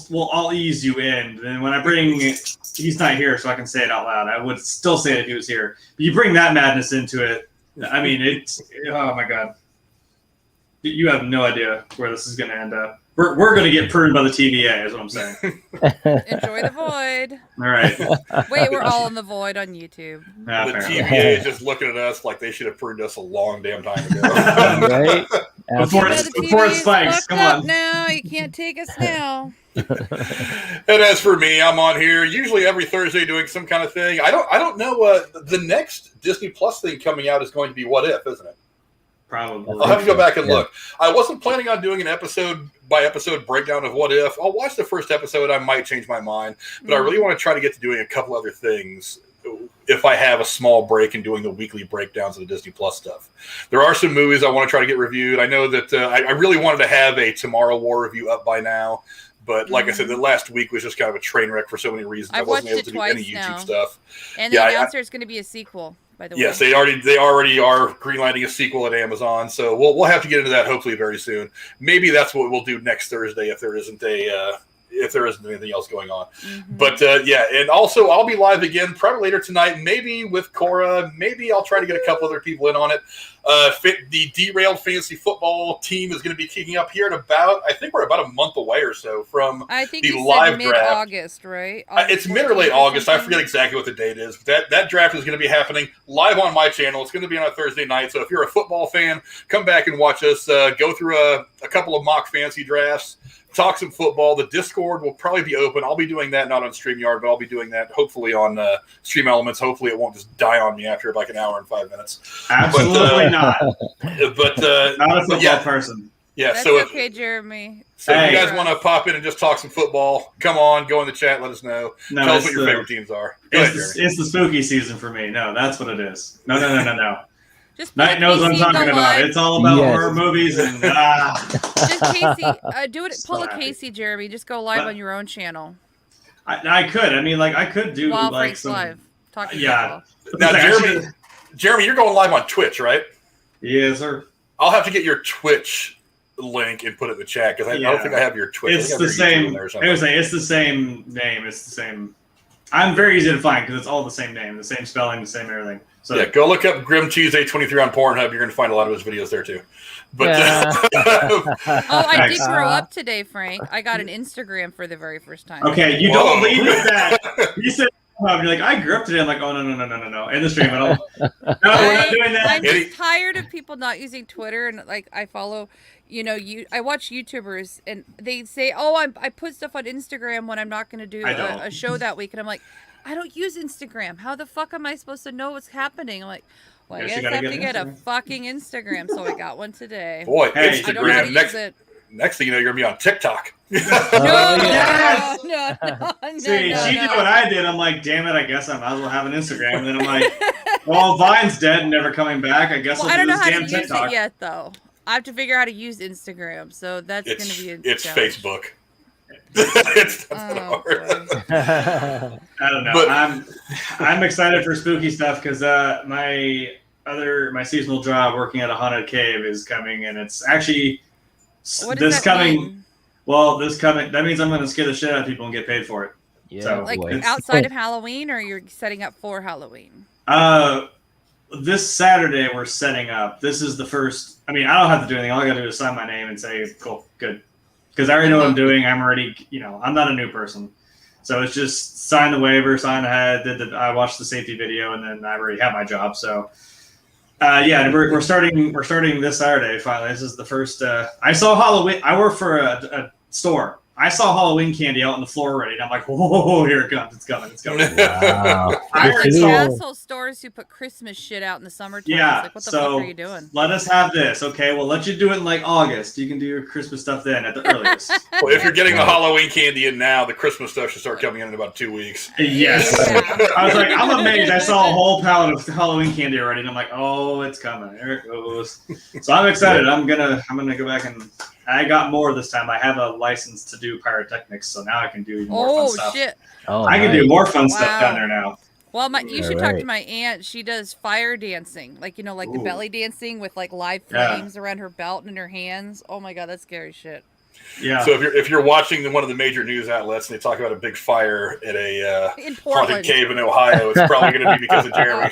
We'll all ease you in. And when I bring, he's not here, so I can say it out loud. I would still say it if he was here. But you bring that madness into it. I mean, oh my god, you have no idea where this is going to end up. We're going to get pruned by the TVA, is what I'm saying. Enjoy the void. All right. Wait, we're all in the void on YouTube. The TVA is just looking at us like they should have pruned us a long damn time ago. Right? Before it spikes. Come on. Now you can't take us now. And as for me, I'm on here usually every Thursday doing some kind of thing. I don't know. The next Disney Plus thing coming out is going to be What If, isn't it? Probably. I'll have to go back and look. I wasn't planning on doing an episode by episode breakdown of What If. I'll watch the first episode. I might change my mind, but I really want to try to get to doing a couple other things if I have a small break in doing the weekly breakdowns of the Disney Plus stuff. There are some movies I want to try to get reviewed. I know that I really wanted to have a Tomorrow War review up by now, but like I said, the last week was just kind of a train wreck for so many reasons. I wasn't able to do any YouTube stuff. And they announced there's going to be a sequel. By the way. Yes, they already are greenlighting a sequel at Amazon, so we'll have to get into that hopefully very soon. Maybe that's what we'll do next Thursday if there isn't anything else going on. But yeah, and also I'll be live again probably later tonight, maybe with Cora. Maybe I'll try to get a couple other people in on it. The Derailed Fantasy Football team is going to be kicking up here in I think we're about a month away or so from the live draft. Mid-August, right? It's mid or late August. I forget exactly what the date is. That draft is going to be happening live on my channel. It's going to be on a Thursday night. So if you're a football fan, come back and watch us go through a couple of mock fantasy drafts. Talk some football. The Discord will probably be open. I'll be doing that not on StreamYard, but I'll be doing that hopefully on Stream Elements. Hopefully it won't just die on me after like an hour and 5 minutes. Absolutely not. But not a football person. Yeah, That's so okay, Jeremy. So if you guys want to pop in and just talk some football, come on, go in the chat, let us know. Tell us what your favorite teams are. It's the spooky season for me. No, that's what it is. No. Just Night knows what I'm talking about. It's all about horror movies and Just Casey, do it. Pull a Casey, Jeremy. Just go live on your own channel. I could. I mean, like I could do Wild like Freaks some live. Talking football. Now, Jeremy, you're going live on Twitch, right? Yes, sir. I'll have to get your Twitch link and put it in the chat because I don't think I have your Twitch. It's the same. I was saying it's the same name. It's the same. I'm very easy to find because it's all the same name, the same spelling, the same everything. So yeah, go look up Grim Tuesday 23 on Pornhub. You're going to find a lot of his videos there too. But I did grow up today, Frank. I got an Instagram for the very first time. Okay, you don't leave with that. You said you're like, I grew up today. I'm like, oh no. In the stream, I don't. No, we're not doing that. I'm just tired of people not using Twitter, and like I follow. I watch YouTubers and they say, "Oh, I put stuff on Instagram when I'm not going to do a show that week," and I'm like, "I don't use Instagram. How the fuck am I supposed to know what's happening?" I'm like, well, I guess I have to get a fucking Instagram, so I got one today. Boy, hey, Instagram. I don't know how to use it. Next thing you know, you're going to be on TikTok. No. See, she did what I did. I'm like, damn it, I guess I might as well have an Instagram. And then I'm like, well, Vine's dead and never coming back. I guess I'll do this damn TikTok. I don't know how to use it yet, though. I have to figure out how to use Instagram, so that's going to be It's challenge. Facebook. It's not Oh, hard. boy. I don't know. But- I'm excited for spooky stuff because my seasonal job working at a haunted cave is coming, and it's actually What does that mean? Well, that means I'm going to scare the shit out of people and get paid for it. Yeah, So, Like boy. outside of Halloween, or you're setting up for Halloween? This Saturday we're setting up. This is the first. I mean, I don't have to do anything. All I got to do is sign my name and say, "Cool, good," because I already know what I'm doing. I'm already, I'm not a new person, so it's just sign the waiver, sign ahead. I watched the safety video, and then I already have my job. So, yeah, we're starting. We're starting this Saturday. Finally, this is the first. I saw Halloween. I work for a store. I saw Halloween candy out on the floor already, and I'm like, "Whoa, here it comes! It's coming! It's coming!" Wow. I Like already the saw. asshole stores who put Christmas shit out in the summertime. Yeah, It's like, what the so fuck are you doing? let us have this, okay? We'll let you do it in like August. You can do your Christmas stuff then at the earliest. Well, if you're getting the Halloween candy in now, the Christmas stuff should start coming in about 2 weeks. Yes. Yeah. I was like, I'm amazed. I saw a whole pallet of Halloween candy already, and I'm like, oh, it's coming. There it goes. So I'm excited. I'm gonna go back and I got more this time. I have a license to do pyrotechnics, so now I can do even more fun Oh stuff. shit! Oh, I can nice. do more fun stuff Wow. down there now. Well, you should talk Alright. to my aunt. She does fire dancing, like the Ooh. belly dancing with like live Yeah. flames around her belt and in her hands. Oh my god, that's scary shit. Yeah. So if you're watching one of the major news outlets and they talk about a big fire at a In haunted Portland. cave in Ohio, it's probably going to be because of Jeremy.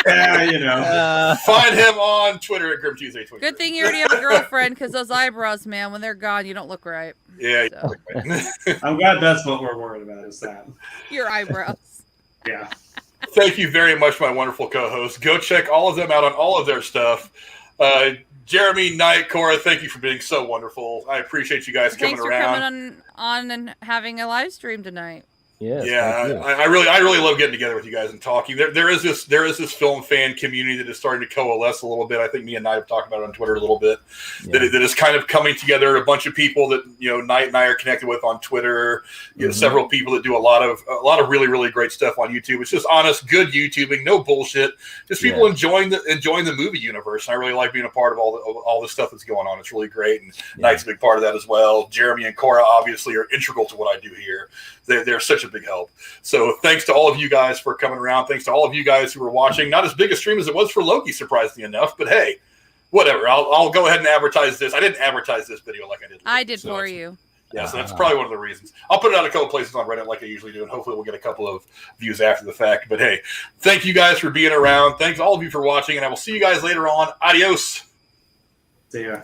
Yeah, Find him on Twitter at Grim Tuesday. Good thing you already have a girlfriend, because those eyebrows, man, when they're gone, you don't look right. Yeah. So, I'm glad that's what we're worried about is that. your eyebrows. Yeah. Thank you very much, my wonderful co-hosts. Go check all of them out on all of their stuff. Jeremy, Knight, Cora, thank you for being so wonderful. I appreciate you guys Thanks coming for around. coming on and having a live stream tonight. Yes, Yeah, thank you. I really love getting together with you guys and talking. There is this film fan community that is starting to coalesce a little bit. I think me and Knight have talked about it on Twitter a little bit. Yeah. That is kind of coming together. A bunch of people that Knight and I are connected with on Twitter. Several people that do a lot of really really great stuff on YouTube. It's just honest, good YouTubing, no bullshit. Just people enjoying the movie universe. And I really like being a part of all the stuff that's going on. It's really great, and Knight's a big part of that as well. Jeremy and Cora obviously are integral to what I do here. They're such a big help. So thanks to all of you guys for coming around. Thanks to all of you guys who were watching. Not as big a stream as it was for Loki, surprisingly enough, but hey, whatever. I'll go ahead and advertise this. I didn't advertise this video like I did. I did so for it's- you. Yeah, so that's probably one of the reasons. I'll put it out a couple places on Reddit like I usually do, and hopefully we'll get a couple of views after the fact. But hey, thank you guys for being around. Thanks all of you for watching, and I will see you guys later on. Adios. See ya.